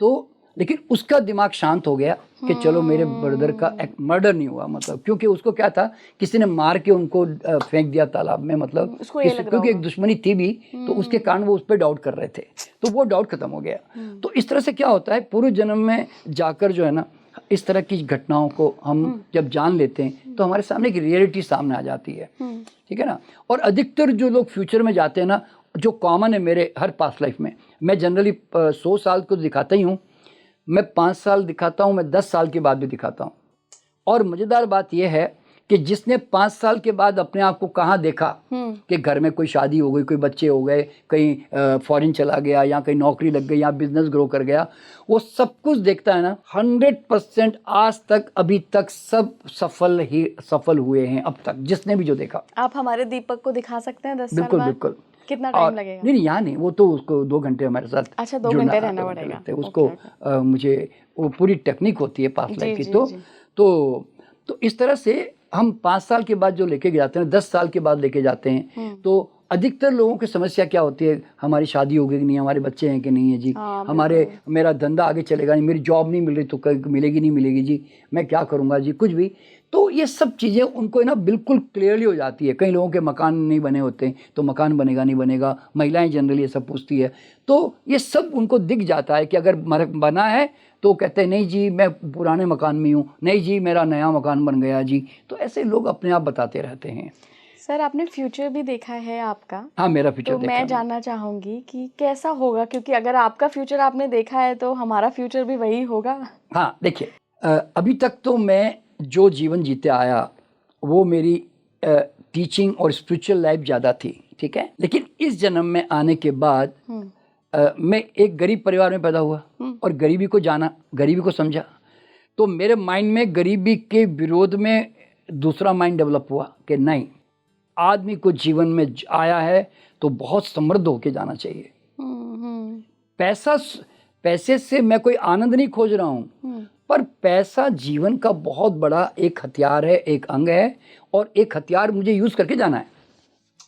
तो, लेकिन उसका दिमाग शांत हो गया कि चलो मेरे ब्रदर का मर्डर नहीं हुआ, मतलब क्योंकि उसको क्या था, किसी ने मार के उनको फेंक दिया तालाब में, मतलब उसको ये लग रहा क्योंकि एक होगा। दुश्मनी थी भी, तो उसके कारण वो उस पर डाउट कर रहे थे, तो वो डाउट खत्म हो गया। तो इस तरह से क्या होता है, पूर्व जन्म में जाकर जो है ना, इस तरह की घटनाओं को हम जब जान लेते हैं तो हमारे सामने एक रियलिटी सामने आ जाती है, ठीक है ना। और अधिकतर जो लोग फ्यूचर में जाते हैं ना, जो कॉमन है मेरे हर पास्ट लाइफ में, मैं जनरली 100 साल को दिखाता ही हूँ, मैं 5 साल दिखाता हूँ, मैं 10 साल के बाद भी दिखाता हूँ। और मज़ेदार बात यह है कि जिसने 5 साल के बाद अपने आप को कहाँ देखा कि घर में कोई शादी हो गई, कोई बच्चे हो गए, कहीं फॉरेन चला गया, या कहीं नौकरी लग गई, या बिजनेस ग्रो कर गया, वो सब कुछ देखता है ना, 100% आज तक अभी तक सब सफल हुए हैं अब तक, जिसने भी जो देखा। आप हमारे दीपक को दिखा सकते हैं 10 साल बिल्कुल बाद? बिल्कुल। कितना और टाइम लगेगा? नहीं यहाँ नहीं, वो तो उसको 2 घंटे हमारे साथ अच्छा, 2 जुड़ना, घंटे रहना 2 घंटे पड़ेगा। लगते हैं उसको। ओके, मुझे वो पूरी टेक्निक होती है पास्ट जी लाइफ की, जी तो जी। तो इस तरह से हम 5 साल के बाद जो लेके जाते हैं, 10 साल के बाद लेके जाते हैं, तो अधिकतर लोगों की समस्या क्या होती है, हमारी शादी हो गई कि नहीं, हमारे बच्चे हैं कि नहीं है जी, हाँ, मेरा धंधा आगे चलेगा नहीं, मेरी जॉब नहीं मिल रही तो मिलेगी नहीं मिलेगी जी, मैं क्या करूँगा जी, कुछ भी। तो ये सब चीज़ें उनको ना बिल्कुल क्लियरली हो जाती है। कई लोगों के मकान नहीं बने होते तो मकान बनेगा नहीं बनेगा, महिलाएं जनरली ये सब पूछती है, तो ये सब उनको दिख जाता है कि अगर बना है तो कहते हैं नहीं जी मैं पुराने मकान में हूँ, नहीं जी मेरा नया मकान बन गया जी। तो ऐसे लोग अपने आप बताते रहते हैं। सर, आपने फ्यूचर भी देखा है आपका? हाँ, मेरा फ्यूचर तो देखा मैं है। जानना चाहूंगी कि कैसा होगा, क्योंकि अगर आपका फ्यूचर आपने देखा है तो हमारा फ्यूचर भी वही होगा। हाँ देखिए, अभी तक तो मैं जो जीवन जीते आया वो मेरी टीचिंग और स्पिरिचुअल लाइफ ज़्यादा थी, ठीक है। लेकिन इस जन्म में आने के बाद मैं एक गरीब परिवार में पैदा हुआ और गरीबी को जाना, गरीबी को समझा, तो मेरे माइंड में गरीबी के विरोध में दूसरा माइंड डेवलप हुआ कि नहीं, आदमी को जीवन में आया है तो बहुत समृद्ध होके जाना चाहिए। पैसे से मैं कोई आनंद नहीं खोज रहा हूँ, पर पैसा जीवन का बहुत बड़ा एक हथियार है, एक अंग है, और एक हथियार मुझे यूज़ करके जाना है,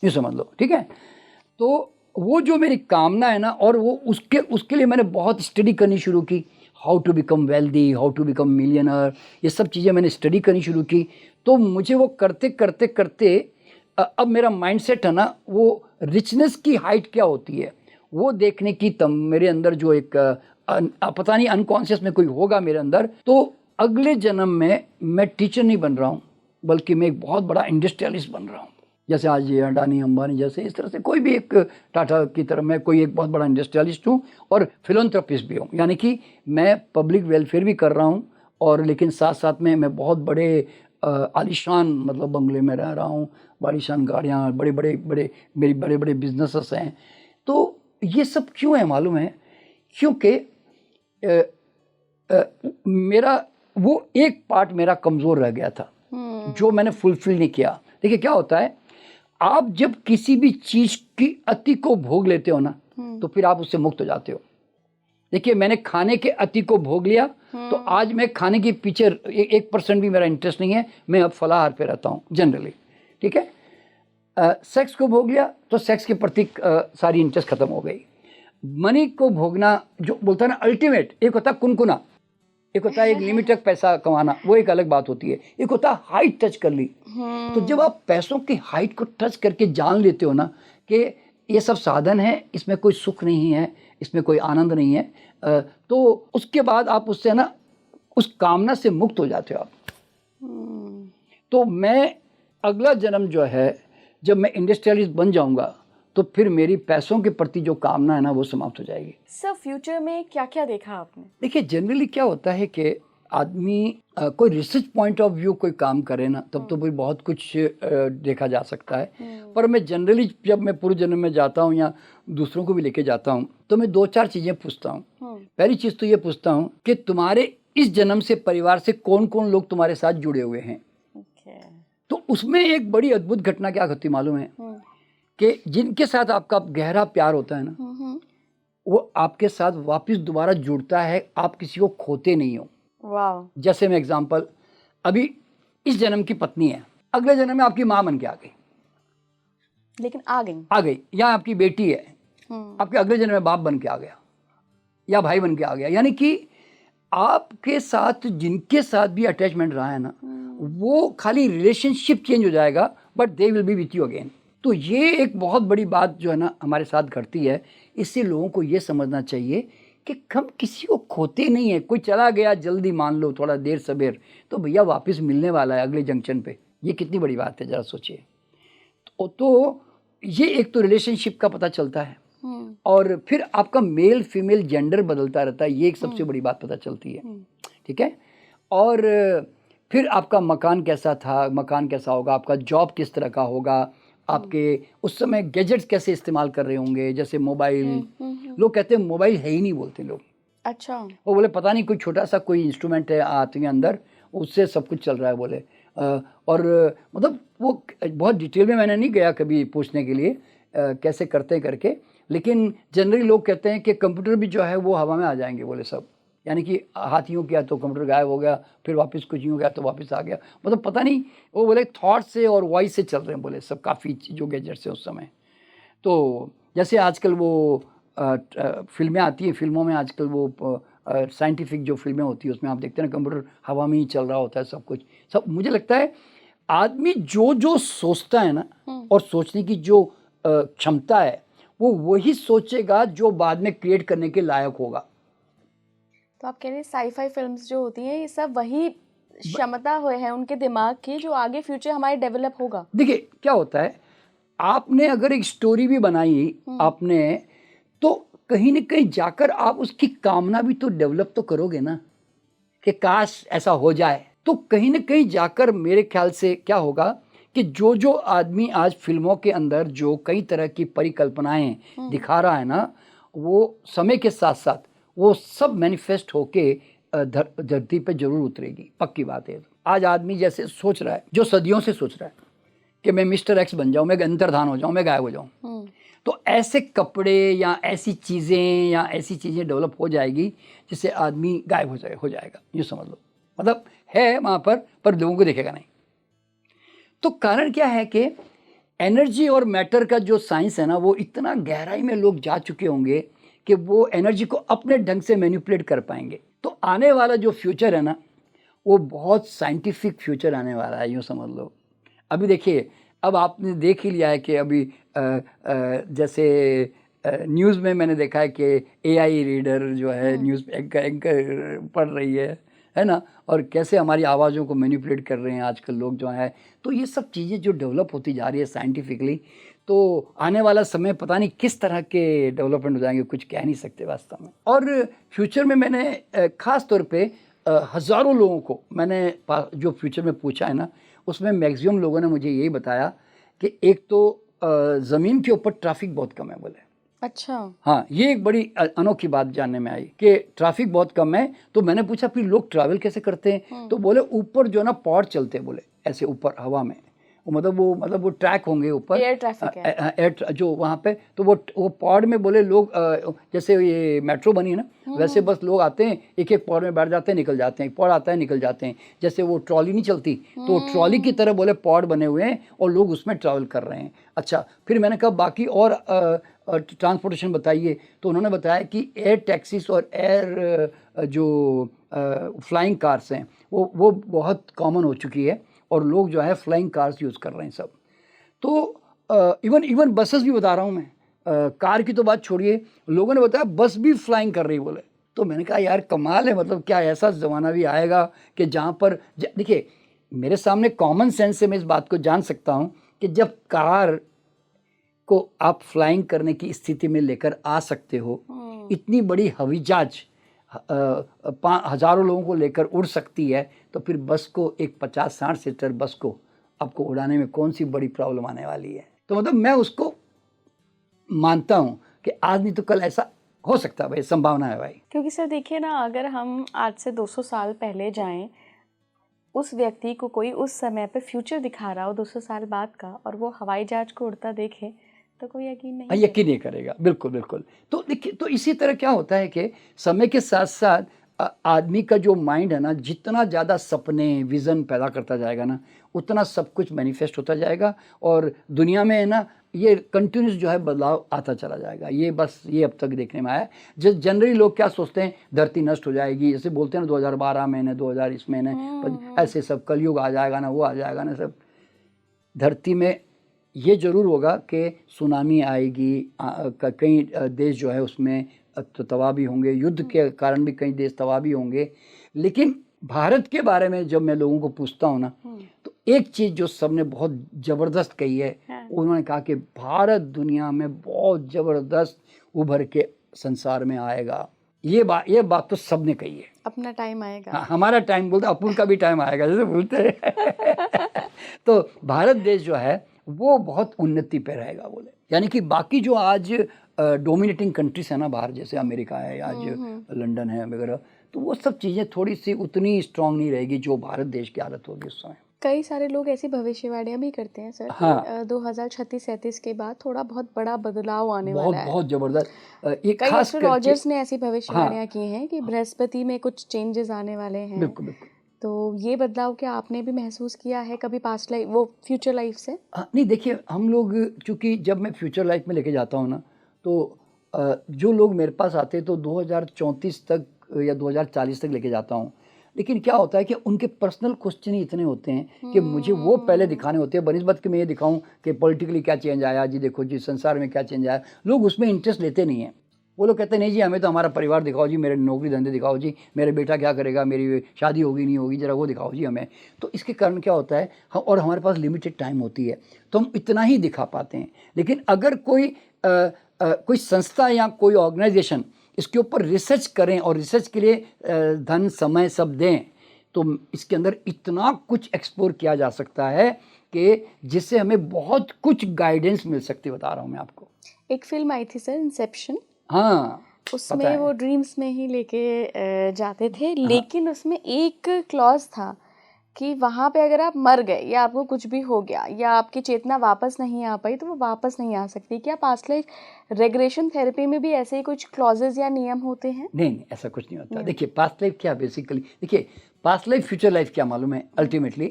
यूँ समझ लो, ठीक है। तो वो जो मेरी कामना है ना, और वो उसके लिए मैंने बहुत स्टडी करनी शुरू की, how to become wealthy, how to become millionaire, ये सब चीज़ें मैंने स्टडी करनी शुरू की। तो मुझे वो करते करते करते अब मेरा माइंडसेट है ना, वो रिचनेस की हाइट क्या होती है वो देखने की मेरे अंदर जो एक पता नहीं अनकॉन्शियस में कोई होगा मेरे अंदर। तो अगले जन्म में मैं टीचर नहीं बन रहा हूँ, बल्कि मैं एक बहुत बड़ा इंडस्ट्रियलिस्ट बन रहा हूँ। जैसे आज ये अडानी अंबानी जैसे, इस तरह से कोई भी एक टाटा की तरह मैं कोई एक बहुत बड़ा इंडस्ट्रियलिस्ट हूँ और फिलोंथ्रेपिस्ट भी हूँ, यानी कि मैं पब्लिक वेलफेयर भी कर रहा हूँ, और लेकिन साथ साथ में मैं बहुत बड़े आलीशान मतलब बंगले में रह रहा हूँ, आलीशान गाड़ियाँ, बड़े बड़े बिजनेसेस हैं। तो ये सब क्यों है मालूम है, क्योंकि मेरा वो एक पार्ट मेरा कमज़ोर रह गया था जो मैंने फुलफिल नहीं किया। देखिए क्या होता है, आप जब किसी भी चीज़ की अति को भोग लेते हो ना, तो फिर आप उससे मुक्त हो जाते हो। देखिए मैंने खाने के अति को भोग लिया, तो आज मैं खाने के पीछे 1% भी मेरा इंटरेस्ट नहीं है, मैं अब फलाहार पे रहता हूँ जनरली, ठीक है। सेक्स को भोग लिया तो सेक्स के प्रति सारी इंटरेस्ट खत्म हो गई। मनी को भोगना जो बोलता है ना अल्टीमेट, एक होता है कुनकुना, एक होता है एक लिमिट तक पैसा कमाना, वो एक अलग बात होती है, एक होता है हाइट टच कर ली। तो जब आप पैसों की हाइट को टच करके जान लेते हो ना कि ये सब साधन है, इसमें कोई सुख नहीं है, इसमें कोई आनंद नहीं है, तो उसके बाद आप उससे ना उस कामना से मुक्त हो जाते हो आप। तो मैं अगला जन्म जो है, जब मैं इंडस्ट्रियलिस्ट बन जाऊंगा तो फिर मेरी पैसों के प्रति जो कामना है ना वो समाप्त हो जाएगी। सर, फ्यूचर में क्या क्या देखा आपने? देखिए जनरली क्या होता है कि आदमी कोई रिसर्च पॉइंट ऑफ व्यू कोई काम करे ना, तब तो भी बहुत कुछ देखा जा सकता है, पर मैं जनरली जब मैं पूर्व जन्म में जाता हूँ या दूसरों को भी लेके जाता हूँ तो मैं 2-4 चीज़ें पूछता हूँ। पहली चीज़ तो ये पूछता हूँ कि तुम्हारे इस जन्म से परिवार से कौन कौन लोग तुम्हारे साथ जुड़े हुए हैं। तो उसमें एक बड़ी अद्भुत घटना क्या होती मालूम है, कि जिनके साथ आपका गहरा प्यार होता है ना, वो आपके साथ वापस दोबारा जुड़ता है, आप किसी को खोते नहीं हो। वाह। जैसे मैं एग्जांपल, अभी इस जन्म की पत्नी है, अगले जन्म में आपकी माँ बन के आ लेकिन आ गई। या आपकी बेटी है, आपके अगले जन्म में बाप बन के आ गया या भाई बन के आ गया। यानी कि आपके साथ जिनके साथ भी अटैचमेंट रहा है ना, वो खाली रिलेशनशिप चेंज हो जाएगा, but they will be with you again. तो ये एक बहुत बड़ी बात जो है ना हमारे साथ घटती है। इससे लोगों को ये समझना चाहिए कि हम किसी को खोते नहीं है। कोई चला गया जल्दी, मान लो थोड़ा देर सबेर, तो भैया वापस मिलने वाला है अगले जंक्शन पे। ये कितनी बड़ी बात है, जरा सोचिए। तो ये एक तो रिलेशनशिप का पता चलता है, और फिर आपका मेल फीमेल जेंडर बदलता रहता है, ये एक सबसे बड़ी बात पता चलती है। ठीक है। और फिर आपका मकान कैसा था, मकान कैसा होगा, आपका जॉब किस तरह का होगा, आपके उस समय गैजेट्स कैसे इस्तेमाल कर रहे होंगे, जैसे मोबाइल। लोग कहते हैं मोबाइल है ही नहीं, बोलते लोग। अच्छा। वो बोले पता नहीं कोई छोटा सा कोई इंस्ट्रूमेंट है आते हैं अंदर, उससे सब कुछ चल रहा है बोले। और मतलब वो बहुत डिटेल में मैंने नहीं गया कभी पूछने के लिए कैसे करते हैं करके, लेकिन जनरली लोग कहते हैं कि कंप्यूटर भी जो है वो हवा में आ जाएंगे बोले सब। यानी कि हाथ यूँ किया तो कंप्यूटर गायब हो गया, फिर वापस कुछ यूँ गया तो वापस आ गया। मतलब पता नहीं, वो बोले थॉट से और वॉइस से चल रहे हैं बोले सब, काफ़ी जो गैजेट्स हैं उस समय। तो जैसे आजकल वो फिल्में आती हैं, फिल्मों में आजकल वो साइंटिफिक जो फिल्में होती है उसमें आप देखते हैं ना, कंप्यूटर हवा में ही चल रहा होता है सब कुछ। सब मुझे लगता है आदमी जो जो सोचता है ना, और सोचने की जो क्षमता है, वो वही सोचेगा जो बाद में क्रिएट करने के लायक होगा। तो आप कह रहे हैं साई-फाई फिल्म्स जो होती हैं ये सब वही क्षमता है उनके दिमाग की जो आगे फ्यूचर हमारे डेवलप होगा। देखिए क्या होता है, आपने अगर एक स्टोरी भी बनाई आपने, तो कहीं ना कहीं जाकर आप उसकी कामना भी तो डेवलप तो करोगे ना, कि काश ऐसा हो जाए। तो कहीं ना कहीं जाकर मेरे ख्याल से क्या होगा कि जो जो आदमी आज फिल्मों के अंदर जो कई तरह की परिकल्पनाएं दिखा रहा है ना, वो समय के साथ साथ वो सब मैनिफेस्ट होके धरती पे जरूर उतरेगी, पक्की बात है। आज आदमी जैसे सोच रहा है, जो सदियों से सोच रहा है कि मैं मिस्टर एक्स बन जाऊं, मैं अंतर्धान हो जाऊं, मैं गायब हो जाऊं, तो ऐसे कपड़े या ऐसी चीज़ें डेवलप हो जाएगी जिससे आदमी गायब हो जाएगा, ये समझ लो। मतलब है वहाँ पर लोगों को देखेगा नहीं। तो कारण क्या है कि एनर्जी और मैटर का जो साइंस है ना, वो इतना गहराई में लोग जा चुके होंगे कि वो एनर्जी को अपने ढंग से मैनिपुलेट कर पाएंगे। तो आने वाला जो फ्यूचर है ना, वो बहुत साइंटिफिक फ्यूचर आने वाला है, यूँ समझ लो। अभी देखिए, अब आपने देख ही लिया है कि अभी जैसे न्यूज़ में मैंने देखा है कि AI रीडर जो है न्यूज़ एंकर पढ़ रही है ना, और कैसे हमारी आवाज़ों को मैनिपुलेट कर रहे हैं आजकल लोग जो है। तो ये सब चीज़ें जो डेवलप होती जा रही है साइंटिफिकली, तो आने वाला समय पता नहीं किस तरह के डेवलपमेंट हो जाएंगे, कुछ कह नहीं सकते वास्तव में। और फ्यूचर में मैंने ख़ास तौर पे हज़ारों लोगों को मैंने जो फ्यूचर में पूछा है ना, उसमें मैक्सिमम लोगों ने मुझे यही बताया कि एक तो ज़मीन के ऊपर ट्रैफिक बहुत कम है बोले। अच्छा। हाँ, ये एक बड़ी अनोखी बात जानने में आई कि ट्रैफिक बहुत कम है। तो मैंने पूछा फिर लोग ट्रैवल कैसे करते हैं, तो बोले ऊपर जो है ना पॉड चलते हैं बोले, ऐसे ऊपर हवा में, मतलब वो ट्रैक होंगे ऊपर, एयर ट्रैफिक है। एयर जो वहाँ पे, तो वो पॉड में बोले लोग, जैसे ये मेट्रो बनी है ना, वैसे बस लोग आते हैं, एक एक पॉड में बैठ जाते हैं, निकल जाते हैं, पॉड आता है निकल जाते हैं। जैसे वो ट्रॉली नहीं चलती, तो ट्रॉली की तरह बोले पॉड बने हुए हैं और लोग उसमें ट्रैवल कर रहे हैं। अच्छा, फिर मैंने कहा बाकी और ट्रांसपोर्टेशन बताइए, तो उन्होंने बताया कि एयर टैक्सीज और एयर जो फ्लाइंग कार्स हैं वो बहुत कॉमन हो चुकी है, और लोग जो है फ्लाइंग कार्स यूज़ कर रहे हैं सब। तो इवन बसेस भी बता रहा हूँ मैं, कार की तो बात छोड़िए, लोगों ने बताया बस भी फ्लाइंग कर रही बोले। तो मैंने कहा यार कमाल है, मतलब क्या ऐसा ज़माना भी आएगा कि जहाँ पर देखिए मेरे सामने कॉमन सेंस से मैं इस बात को जान सकता हूँ कि जब कार को आप फ्लाइंग करने की स्थिति में लेकर आ सकते हो, इतनी बड़ी हवाई जहाज हज़ारों लोगों को लेकर उड़ सकती है, तो फिर बस को, एक 50-60 सीटर बस को आपको उड़ाने में कौन सी बड़ी प्रॉब्लम आने वाली है। तो मतलब मैं उसको मानता हूँ कि आज नहीं तो कल ऐसा हो सकता है भाई, संभावना है भाई। क्योंकि सर देखिए ना, अगर हम आज से 200 साल पहले जाएं, उस व्यक्ति को कोई उस समय पे फ्यूचर दिखा रहा हो 200 साल बाद का, और वो हवाई जहाज को उड़ता देखे, तो कोई यकीन नहीं हाँ, यकीन नहीं करेगा, बिल्कुल बिल्कुल। तो देखिए, तो इसी तरह क्या होता है कि समय के साथ साथ आदमी का जो माइंड है ना, जितना ज़्यादा सपने विज़न पैदा करता जाएगा ना, उतना सब कुछ मैनिफेस्ट होता जाएगा और दुनिया में है ना, ये कंटिन्यूस जो है बदलाव आता चला जाएगा। ये बस ये अब तक देखने में आया है। जैसे जनरली लोग क्या सोचते हैं, धरती नष्ट हो जाएगी, जैसे बोलते हैं ना 2012 में, 2000 इसमें ऐसे सब कलयुग आ जाएगा ना, वो आ जाएगा ना, सब धरती में ये ज़रूर होगा कि सुनामी आएगी, कई देश जो है उसमें तो तबाह भी होंगे, युद्ध के कारण भी कई देश तबाह भी होंगे। लेकिन भारत के बारे में जब मैं लोगों को पूछता हूँ ना, तो एक चीज़ जो सबने बहुत ज़बरदस्त कही है, उन्होंने कहा कि भारत दुनिया में बहुत ज़बरदस्त उभर के संसार में आएगा। ये बात तो सबने कही है। अपना टाइम आएगा। हाँ, हमारा टाइम बोलते, अपन का भी टाइम आएगा, जैसे बोलते हैं। तो भारत देश जो है वो बहुत उन्नति पे रहेगा बोले, यानी कि बाकी जो आज डोमिनेटिंग कंट्रीज है ना बाहर, जैसे अमेरिका है, आज लंदन है वगैरह, तो वो सब चीज़ें थोड़ी सी उतनी स्ट्रांग नहीं रहेगी जो भारत देश की हालत होगी उस समय। कई सारे लोग ऐसी भविष्यवाणियां भी करते हैं सर, हाँ। 2036-37 के बाद थोड़ा बहुत बड़ा बदलाव आने बहुत वाला है। बहुत ज़बरदस्त। एक कई खास एस्ट्रोलॉजर्स करके, ने ऐसी भविष्यवाणियां की हैं कि बृहस्पति में कुछ चेंजेस आने वाले हैं। बिल्कुल बिल्कुल। तो ये बदलाव क्या आपने भी महसूस किया है कभी पास्ट लाइफ, वो फ्यूचर लाइफ से? हाँ, नहीं देखिए, हम लोग चूँकि जब मैं फ्यूचर लाइफ में लेके जाता हूँ ना, तो जो लोग मेरे पास आते हैं तो 2034 तक या 2040 तक लेके जाता हूँ। लेकिन क्या होता है कि उनके पर्सनल क्वेश्चन ही इतने होते हैं कि मुझे वो पहले दिखाने होते हैं, बनिस्बत कि मैं ये दिखाऊं कि पॉलिटिकली क्या चेंज आया जी, देखो जी संसार में क्या चेंज आया। लोग उसमें इंटरेस्ट लेते नहीं हैं। वो लोग कहते हैं नहीं जी, हमें तो हमारा परिवार दिखाओ जी, मेरे नौकरी धंधे दिखाओ जी, मेरे बेटा क्या करेगा, मेरी शादी होगी नहीं होगी, ज़रा वो दिखाओ जी हमें। तो इसके कारण क्या होता है, और हमारे पास लिमिटेड टाइम होती है तो हम इतना ही दिखा पाते हैं। लेकिन अगर कोई संस्था या कोई ऑर्गेनाइजेशन इसके ऊपर रिसर्च करें और रिसर्च के लिए धन समय सब दें, तो इसके अंदर इतना कुछ एक्सप्लोर किया जा सकता है कि जिससे हमें बहुत कुछ गाइडेंस मिल सकती है। बता रहा हूँ मैं आपको। एक फिल्म आई थी सर, इंसेप्शन। हाँ, उसमें वो ड्रीम्स में ही लेके जाते थे, लेकिन उसमें एक क्लॉज था कि वहाँ पे अगर आप मर गए या आपको कुछ भी हो गया या आपकी चेतना वापस नहीं आ पाई तो वो वापस नहीं आ सकती। क्या पास्ट लाइफ रेग्रेशन थेरेपी में भी ऐसे ही कुछ क्लॉजेस या नियम होते हैं? नहीं, ऐसा कुछ नहीं होता। देखिए, पास्ट लाइफ क्या बेसिकली, देखिए पास्ट लाइफ फ्यूचर लाइफ क्या मालूम है अल्टीमेटली,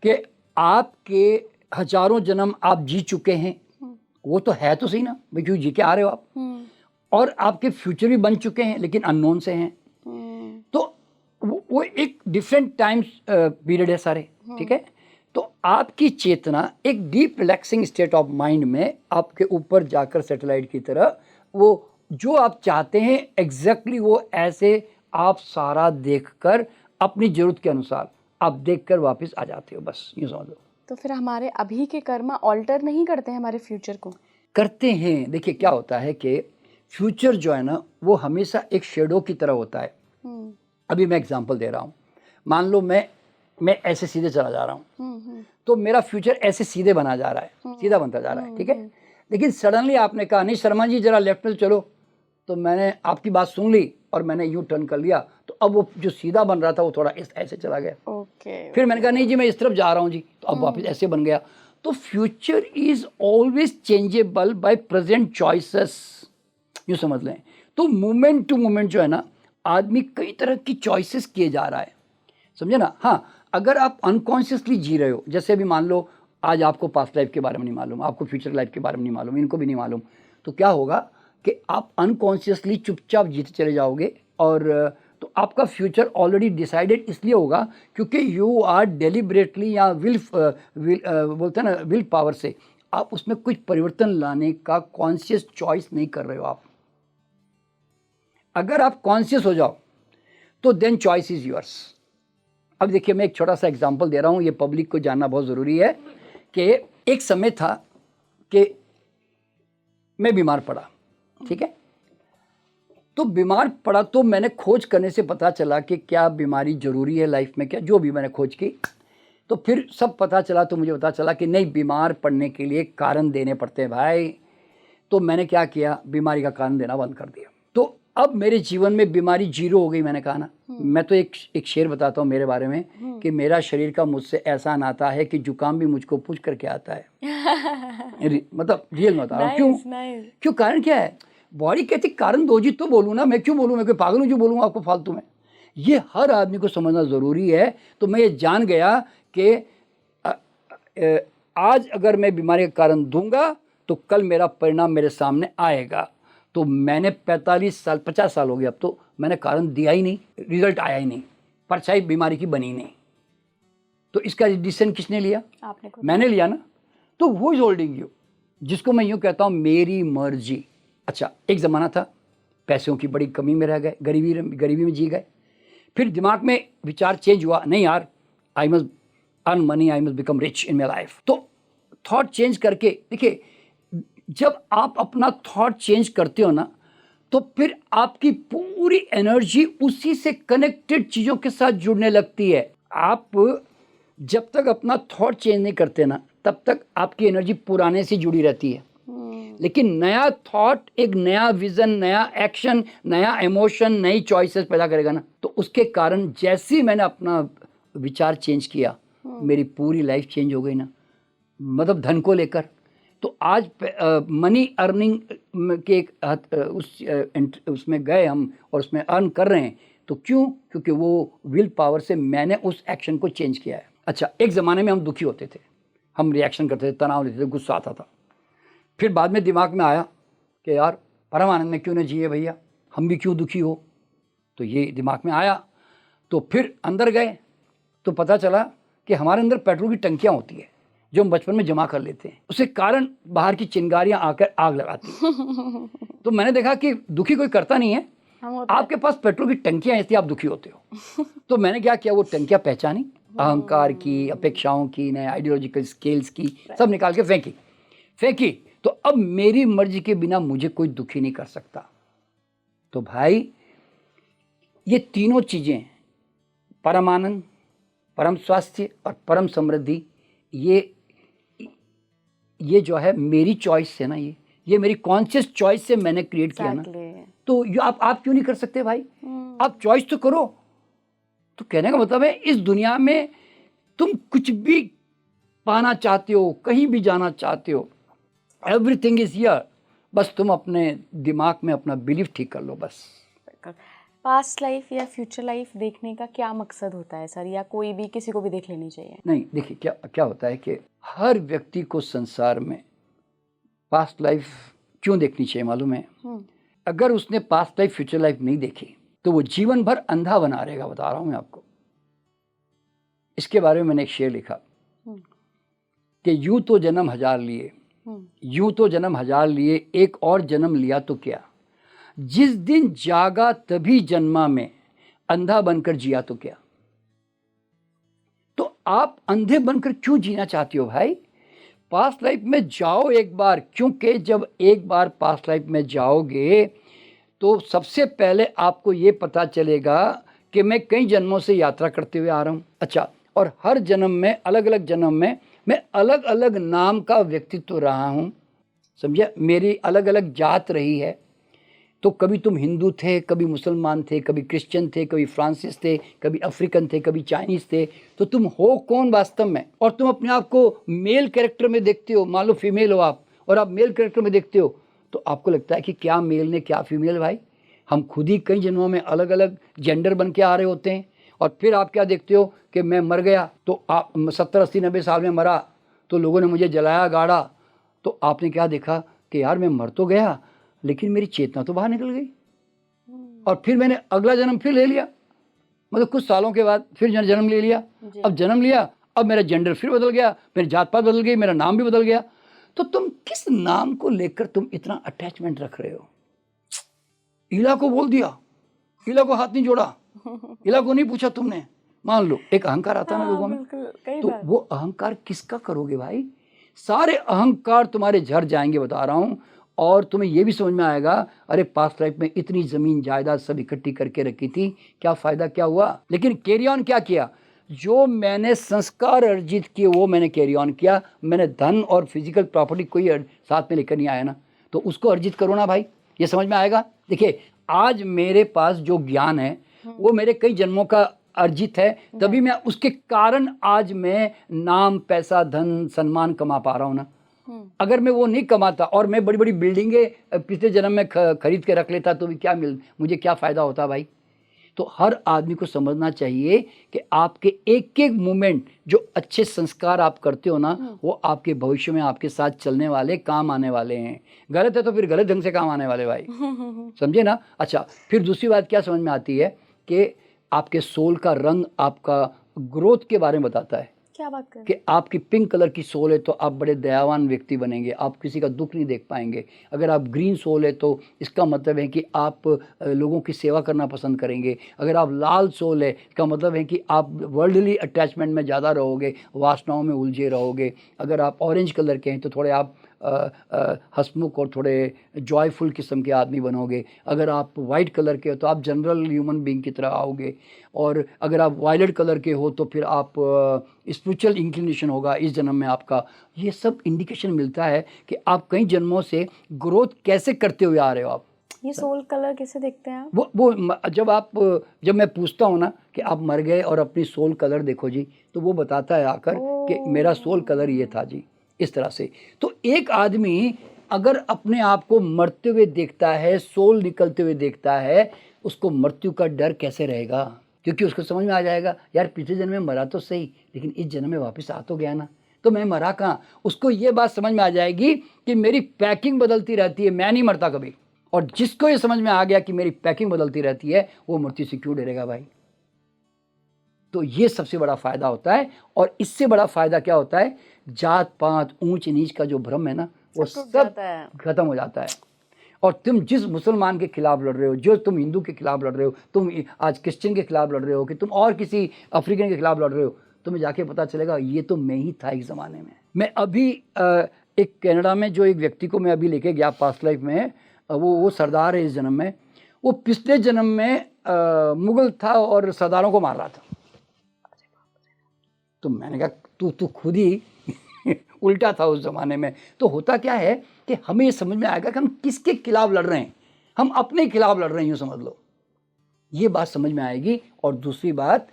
कि आपके हजारों जन्म आप जी चुके हैं, वो तो है तो सही ना भाई, क्यों जी के आ रहे हो आप, और आपके फ्यूचर भी बन चुके हैं लेकिन अननोन से हैं। तो वो एक डिफरेंट टाइम पीरियड है सारे, ठीक है। तो आपकी चेतना एक deep relaxing state of mind में आपके ऊपर जाकर सैटेलाइट की तरह वो जो आप चाहते हैं एग्जैक्टली वो ऐसे आप सारा देखकर अपनी जरूरत के अनुसार आप देखकर वापस आ जाते हो, बस यूँ समझ लो। तो फिर हमारे अभी के कर्म ऑल्टर नहीं करते हैं हमारे फ्यूचर को? करते हैं। देखिए क्या होता है कि फ्यूचर जो है ना वो हमेशा एक शेडो की तरह होता है। अभी मैं एग्जांपल दे रहा हूँ, मान लो मैं ऐसे सीधे चला जा रहा हूँ, तो मेरा फ्यूचर ऐसे सीधे बना जा रहा है, सीधा बनता जा रहा है, ठीक है। लेकिन सडनली आपने कहा नहीं शर्मा जी जरा लेफ्ट में चलो, तो मैंने आपकी बात सुन ली और मैंने यूँ टर्न कर लिया, तो अब वो जो सीधा बन रहा था वो थोड़ा ऐसे चला गया। फिर मैंने कहा नहीं जी मैं इस तरफ जा रहा हूँ जी, तो अब वापस ऐसे बन गया। तो future is always changeable by present choices, यूँ समझ लें। तो मोमेंट टू मोमेंट जो है ना आदमी कई तरह की चॉइसेस किए जा रहा है, समझे ना। हाँ, अगर आप अनकॉन्शियसली जी रहे हो, जैसे अभी मान लो आज आपको पास्ट लाइफ के बारे में नहीं मालूम, आपको फ्यूचर लाइफ के बारे में नहीं मालूम, इनको भी नहीं मालूम, तो क्या होगा कि आप अनकॉन्शियसली चुपचाप जीते चले जाओगे, और तो आपका फ्यूचर ऑलरेडी डिसाइडेड इसलिए होगा क्योंकि यू आर डेलिबरेटली या बोलते हैं ना विल पावर से आप उसमें कुछ परिवर्तन लाने का कॉन्शियस चॉइस नहीं कर रहे हो आप। अगर आप कॉन्शियस हो जाओ तो देन चॉइस इज योर्स। अब देखिए मैं एक छोटा सा एग्जांपल दे रहा हूँ, ये पब्लिक को जानना बहुत ज़रूरी है कि एक समय था कि मैं बीमार पड़ा, ठीक है। तो बीमार पड़ा तो मैंने खोज करने से पता चला कि क्या बीमारी ज़रूरी है लाइफ में, क्या जो भी मैंने खोज की, तो फिर सब पता चला, तो मुझे पता चला कि नहीं, बीमार पड़ने के लिए कारण देने पड़ते हैं भाई। तो मैंने क्या किया, बीमारी का कारण देना बंद कर दिया। तो अब मेरे जीवन में बीमारी जीरो हो गई, मैंने कहा ना। मैं तो एक शेर बताता हूँ मेरे बारे में कि मेरा शरीर का मुझसे ऐसा नाता है कि जुकाम भी मुझको पूछ करके आता है। मतलब रियल में बता रहा हूँ। क्यों कारण क्या है? बॉडी कहती कारण दो जी तो बोलूँ ना, मैं क्यों बोलूँ? मैं कोई पागल हूँ जो बोलूँगा आपको फालतू में? ये हर आदमी को समझना ज़रूरी है। तो मैं ये जान गया कि आज अगर मैं बीमारी का कारण दूंगा तो कल मेरा परिणाम मेरे सामने आएगा। तो मैंने 45 साल 50 साल हो गए अब, तो मैंने कारण दिया ही नहीं, रिजल्ट आया ही नहीं, परछाई बीमारी की बनी नहीं। तो इसका डिसीजन किसने लिया? आपने खुद। मैंने लिया ना। तो वो इज होल्डिंग यू, जिसको मैं यूँ कहता हूँ मेरी मर्जी। अच्छा, एक ज़माना था पैसों की बड़ी कमी में रह गए, गरीबी में जी गए। फिर दिमाग में विचार चेंज हुआ, नहीं यार, I must earn money, I must become rich in my life. तो थॉट चेंज करके देखिए, जब आप अपना थॉट चेंज करते हो ना, तो फिर आपकी पूरी एनर्जी उसी से कनेक्टेड चीज़ों के साथ जुड़ने लगती है। आप जब तक अपना थॉट चेंज नहीं करते ना, तब तक आपकी एनर्जी पुराने से जुड़ी रहती है। लेकिन नया थॉट एक नया विजन, नया एक्शन, नया इमोशन, नई चॉइसेस पैदा करेगा ना, तो उसके कारण जैसे ही मैंने अपना विचार चेंज किया, मेरी पूरी लाइफ चेंज हो गई ना। मतलब धन को लेकर तो आज मनी अर्निंग के उसमें गए हम और उसमें अर्न कर रहे हैं। तो क्यों? क्योंकि वो विल पावर से मैंने उस एक्शन को चेंज किया है। अच्छा, एक ज़माने में हम दुखी होते थे, हम रिएक्शन करते थे, तनाव लेते थे, गुस्सा आता था। फिर बाद में दिमाग में आया कि यार परम आनंद में क्यों न जिए भैया, हम भी क्यों दुखी हो। तो ये दिमाग में आया। तो फिर अंदर गए तो पता चला कि हमारे अंदर पेट्रोल की टंकियाँ होती है जो हम बचपन में जमा कर लेते हैं। उसके कारण बाहर की चिंगारियाँ आकर आग लगाती हैं। तो मैंने देखा कि दुखी कोई करता नहीं है, आपके पास पेट्रोल की टंकियाँ, इसलिए आप दुखी होते हो। तो मैंने क्या किया, वो टंकियाँ पहचानी, अहंकार की, अपेक्षाओं की, नए आइडियोलॉजिकल स्केल्स की, सब निकाल के फेंकी। तो अब मेरी मर्जी के बिना मुझे कोई दुखी नहीं कर सकता। तो भाई ये तीनों चीज़ें, परम आनंद, परम स्वास्थ्य और परम समृद्धि, ये जो है मेरी चॉइस है ना, ये मेरी कॉन्शियस चॉइस से मैंने क्रिएट किया ना। तो ये आप क्यों नहीं कर सकते भाई? आप चॉइस तो करो। तो कहने का मतलब है, इस दुनिया में तुम कुछ भी पाना चाहते हो, कहीं भी जाना चाहते हो, एवरीथिंग इज हियर। बस तुम अपने दिमाग में अपना बिलीफ ठीक कर लो बस। पास्ट लाइफ या फ्यूचर लाइफ देखने का क्या मकसद होता है सर, या कोई भी किसी को भी देख लेनी चाहिए? नहीं, देखिए क्या होता है कि हर व्यक्ति को संसार में पास्ट लाइफ क्यों देखनी चाहिए मालूम है? अगर उसने पास्ट लाइफ फ्यूचर लाइफ नहीं देखी तो वो जीवन भर अंधा बना रहेगा, बता रहा हूँ मैं आपको। इसके बारे में मैंने एक शेर लिखा कि यूं तो जन्म हजार लिए, यूं तो जन्म हजार लिए, एक और जन्म लिया तो क्या, जिस दिन जागा तभी जन्मा में, अंधा बनकर जिया तो क्या। तो आप अंधे बनकर क्यों जीना चाहती हो भाई? पास्ट लाइफ में जाओ एक बार, क्योंकि जब एक बार पास्ट लाइफ में जाओगे तो सबसे पहले आपको ये पता चलेगा कि मैं कई जन्मों से यात्रा करते हुए आ रहा हूँ। अच्छा, और हर जन्म में, अलग अलग जन्म में मैं अलग अलग नाम का व्यक्तित्व रहा हूँ, समझे? मेरी अलग अलग जात रही है। तो कभी तुम हिंदू थे, कभी मुसलमान थे, कभी क्रिश्चियन थे, कभी फ्रांसिस थे, कभी अफ्रीकन थे, कभी चाइनीज़ थे। तो तुम हो कौन वास्तव में? और तुम अपने आप को मेल कैरेक्टर में देखते हो, मान लो फीमेल हो आप, और आप मेल कैरेक्टर में देखते हो, तो आपको लगता है कि क्या मेल ने क्या फीमेल। भाई, हम खुद ही कई जन्मों में अलग अलग जेंडर बन के आ रहे होते हैं। और फिर आप क्या देखते हो कि मैं मर गया, तो आप 70, 80, 90 साल में मरा तो लोगों ने मुझे जलाया गाड़ा, तो आपने क्या देखा कि यार मैं मर तो गया लेकिन मेरी चेतना तो बाहर निकल गई। और फिर मैंने अगला जन्म फिर ले लिया, मतलब कुछ सालों के बाद फिर जन्म ले लिया। अब जन्म लिया, अब मेरा जेंडर फिर बदल गया, मेरी जात पात बदल गई, मेरा नाम भी बदल गया। तो तुम किस नाम को लेकर तुम इतना अटैचमेंट रख रहे हो? इला को बोल दिया, इला को हाथ नहीं जोड़ा, इला को नहीं पूछा तुमने। मान लो एक अहंकार आता है ना लोगों में, तो वो अहंकार किसका करोगे भाई? सारे अहंकार तुम्हारे झड़ जाएंगे, बता रहा हूँ। और तुम्हें ये भी समझ में आएगा, अरे पास्ट लाइफ में इतनी ज़मीन जायदाद सब इकट्ठी करके रखी थी, क्या फ़ायदा, क्या हुआ? लेकिन कैरी ऑन क्या किया? जो मैंने संस्कार अर्जित किए वो मैंने कैरी ऑन किया। मैंने धन और फिजिकल प्रॉपर्टी कोई साथ में लेकर नहीं आया ना, तो उसको अर्जित करो ना भाई, ये समझ में आएगा। देखिए, आज मेरे पास जो ज्ञान है वो मेरे कई जन्मों का अर्जित है, तभी मैं उसके कारण आज मैं नाम, पैसा, धन, सम्मान कमा पा रहा हूँ ना। अगर मैं वो नहीं कमाता और मैं बड़ी बड़ी बिल्डिंगें पिछले जन्म में खरीद के रख लेता तो भी मुझे क्या फ़ायदा होता भाई। तो हर आदमी को समझना चाहिए कि आपके एक एक मोमेंट जो अच्छे संस्कार आप करते हो ना, वो आपके भविष्य में आपके साथ चलने वाले, काम आने वाले हैं। गलत है तो फिर गलत ढंग से काम आने वाले भाई, समझे ना। अच्छा, फिर दूसरी बात क्या समझ में आती है कि आपके सोल का रंग आपका ग्रोथ के बारे में बताता है। क्या बात कर कि आपकी पिंक कलर की सोल है तो आप बड़े दयावान व्यक्ति बनेंगे, आप किसी का दुख नहीं देख पाएंगे। अगर आप ग्रीन सोल है तो इसका मतलब है कि आप लोगों की सेवा करना पसंद करेंगे। अगर आप लाल सोल है, इसका मतलब है कि आप वर्ल्डली अटैचमेंट में ज़्यादा रहोगे, वासनाओं में उलझे रहोगे। अगर आप ऑरेंज कलर के हैं तो थोड़े आप हंसमुख और थोड़े जॉयफुल किस्म के आदमी बनोगे। अगर आप वाइट कलर के हो तो आप जनरल ह्यूमन बीइंग की तरह आओगे। और अगर आप वायलेट कलर के हो तो फिर आप स्पिरिचुअल इंक्लिनेशन होगा इस जन्म में आपका। ये सब इंडिकेशन मिलता है कि आप कई जन्मों से ग्रोथ कैसे करते हुए आ रहे हो। आप ये सोल कलर कैसे देखते हैं आप? जब मैं पूछता हूँ ना कि आप मर गए और अपनी सोल कलर देखो जी, तो वो बताता है आकर कि मेरा सोल कलर ये था जी, इस तरह से। तो एक आदमी अगर अपने आप को मरते हुए देखता है, सोल निकलते हुए देखता है, उसको मृत्यु का डर कैसे रहेगा? क्योंकि उसको समझ में आ जाएगा यार पिछले जन्म में मरा तो सही, लेकिन इस जन्म में वापस आ तो गया ना, तो मैं मरा कहाँ। उसको ये बात समझ में आ जाएगी कि मेरी पैकिंग बदलती रहती है, मैं नहीं मरता कभी। और जिसको ये समझ में आ गया कि मेरी पैकिंग बदलती रहती है, वो मृत्यु से क्यों डरेगा भाई। तो ये सबसे बड़ा फायदा होता है। और इससे बड़ा फायदा क्या होता है, जात पात ऊंच नीच का जो भ्रम है ना, वो सब खत्म हो जाता है। और तुम जिस मुसलमान के खिलाफ लड़ रहे हो, जो तुम हिंदू के खिलाफ लड़ रहे हो, तुम आज क्रिश्चियन के खिलाफ लड़ रहे हो, कि तुम और किसी अफ्रीकन के खिलाफ लड़ रहे हो, तुम्हें जाके पता चलेगा ये तो मैं ही था एक ज़माने में। मैं अभी एक कनाडा में जो एक व्यक्ति को मैं अभी लेके गया पास्ट लाइफ में, वो सरदार है इस जन्म में। वो पिछले जन्म में मुगल था और सरदारों को मार रहा था। तो मैंने कहा तू खुद ही उल्टा था उस ज़माने में। तो होता क्या है कि हमें ये समझ में आएगा कि हम किसके खिलाफ लड़ रहे हैं, हम अपने खिलाफ लड़ रहे हैं, यूँ समझ लो। ये बात समझ में आएगी। और दूसरी बात,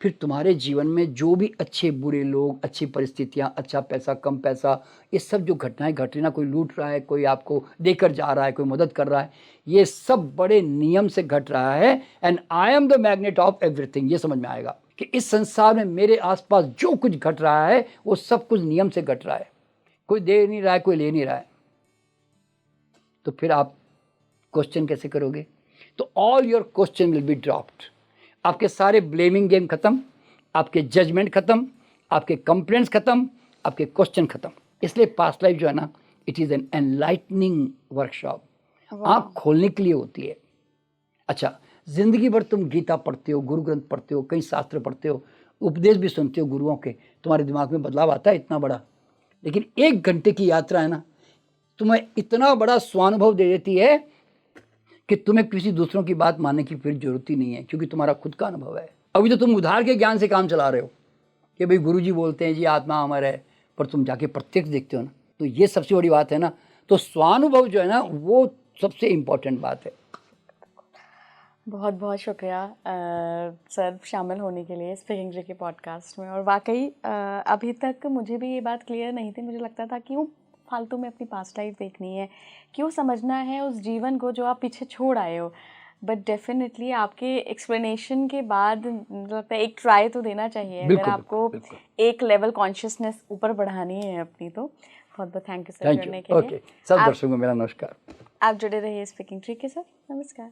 फिर तुम्हारे जीवन में जो भी अच्छे बुरे लोग, अच्छी परिस्थितियाँ, अच्छा पैसा, कम पैसा, ये सब जो घटनाएं घट रही ना, कोई लूट रहा है, कोई आपको देकर जा रहा है, कोई मदद कर रहा है, ये सब बड़े नियम से घट रहा है। And I am the magnet of everything. ये समझ में आएगा कि इस संसार में मेरे आसपास जो कुछ घट रहा है वो सब कुछ नियम से घट रहा है। कोई दे नहीं रहा है, कोई ले नहीं रहा है। तो फिर आप क्वेश्चन कैसे करोगे? तो all your question will be dropped. आपके सारे ब्लेमिंग गेम खत्म, आपके जजमेंट खत्म, आपके कंप्लेंट्स खत्म, आपके क्वेश्चन खत्म। इसलिए पास्ट लाइफ जो है ना, it is an enlightening workshop, आँख खोलने के लिए होती है। अच्छा, जिंदगी भर तुम गीता पढ़ते हो, गुरु ग्रंथ पढ़ते हो, कई शास्त्र पढ़ते हो, उपदेश भी सुनते हो गुरुओं के, तुम्हारे दिमाग में बदलाव आता है इतना बड़ा, लेकिन 1 घंटे की यात्रा है ना, तुम्हें इतना बड़ा स्वानुभव दे देती है कि तुम्हें किसी दूसरों की बात मानने की फिर जरूरत ही नहीं है, क्योंकि तुम्हारा खुद का अनुभव है। अभी तो तुम उधार के ज्ञान से काम चला रहे हो कि भाई गुरुजी बोलते हैं जी आत्मा अमर है, पर तुम जाके प्रत्यक्ष देखते हो ना, तो ये सबसे बड़ी बात है ना। तो स्वानुभव जो है ना, वो सबसे इम्पोर्टेंट बात है। बहुत बहुत शुक्रिया सर शामिल होने के लिए स्पीकिंग ट्री के पॉडकास्ट में। और वाकई अभी तक मुझे भी ये बात क्लियर नहीं थी। मुझे लगता था क्यों फालतू में अपनी पास्ट लाइफ देखनी है, क्यों समझना है उस जीवन को जो आप पीछे छोड़ आए हो। बट डेफिनेटली आपके एक्सप्लेनेशन के बाद लगता है एक ट्राई तो देना चाहिए, अगर आपको एक लेवल कॉन्शियसनेस ऊपर बढ़ानी है अपनी। तो बहुत बहुत थैंक यू सर जुड़ने के लिए। सब दर्शकों को मेरा नमस्कार। आप जुड़े रहिए स्पीकिंग ट्री के साथ। नमस्कार।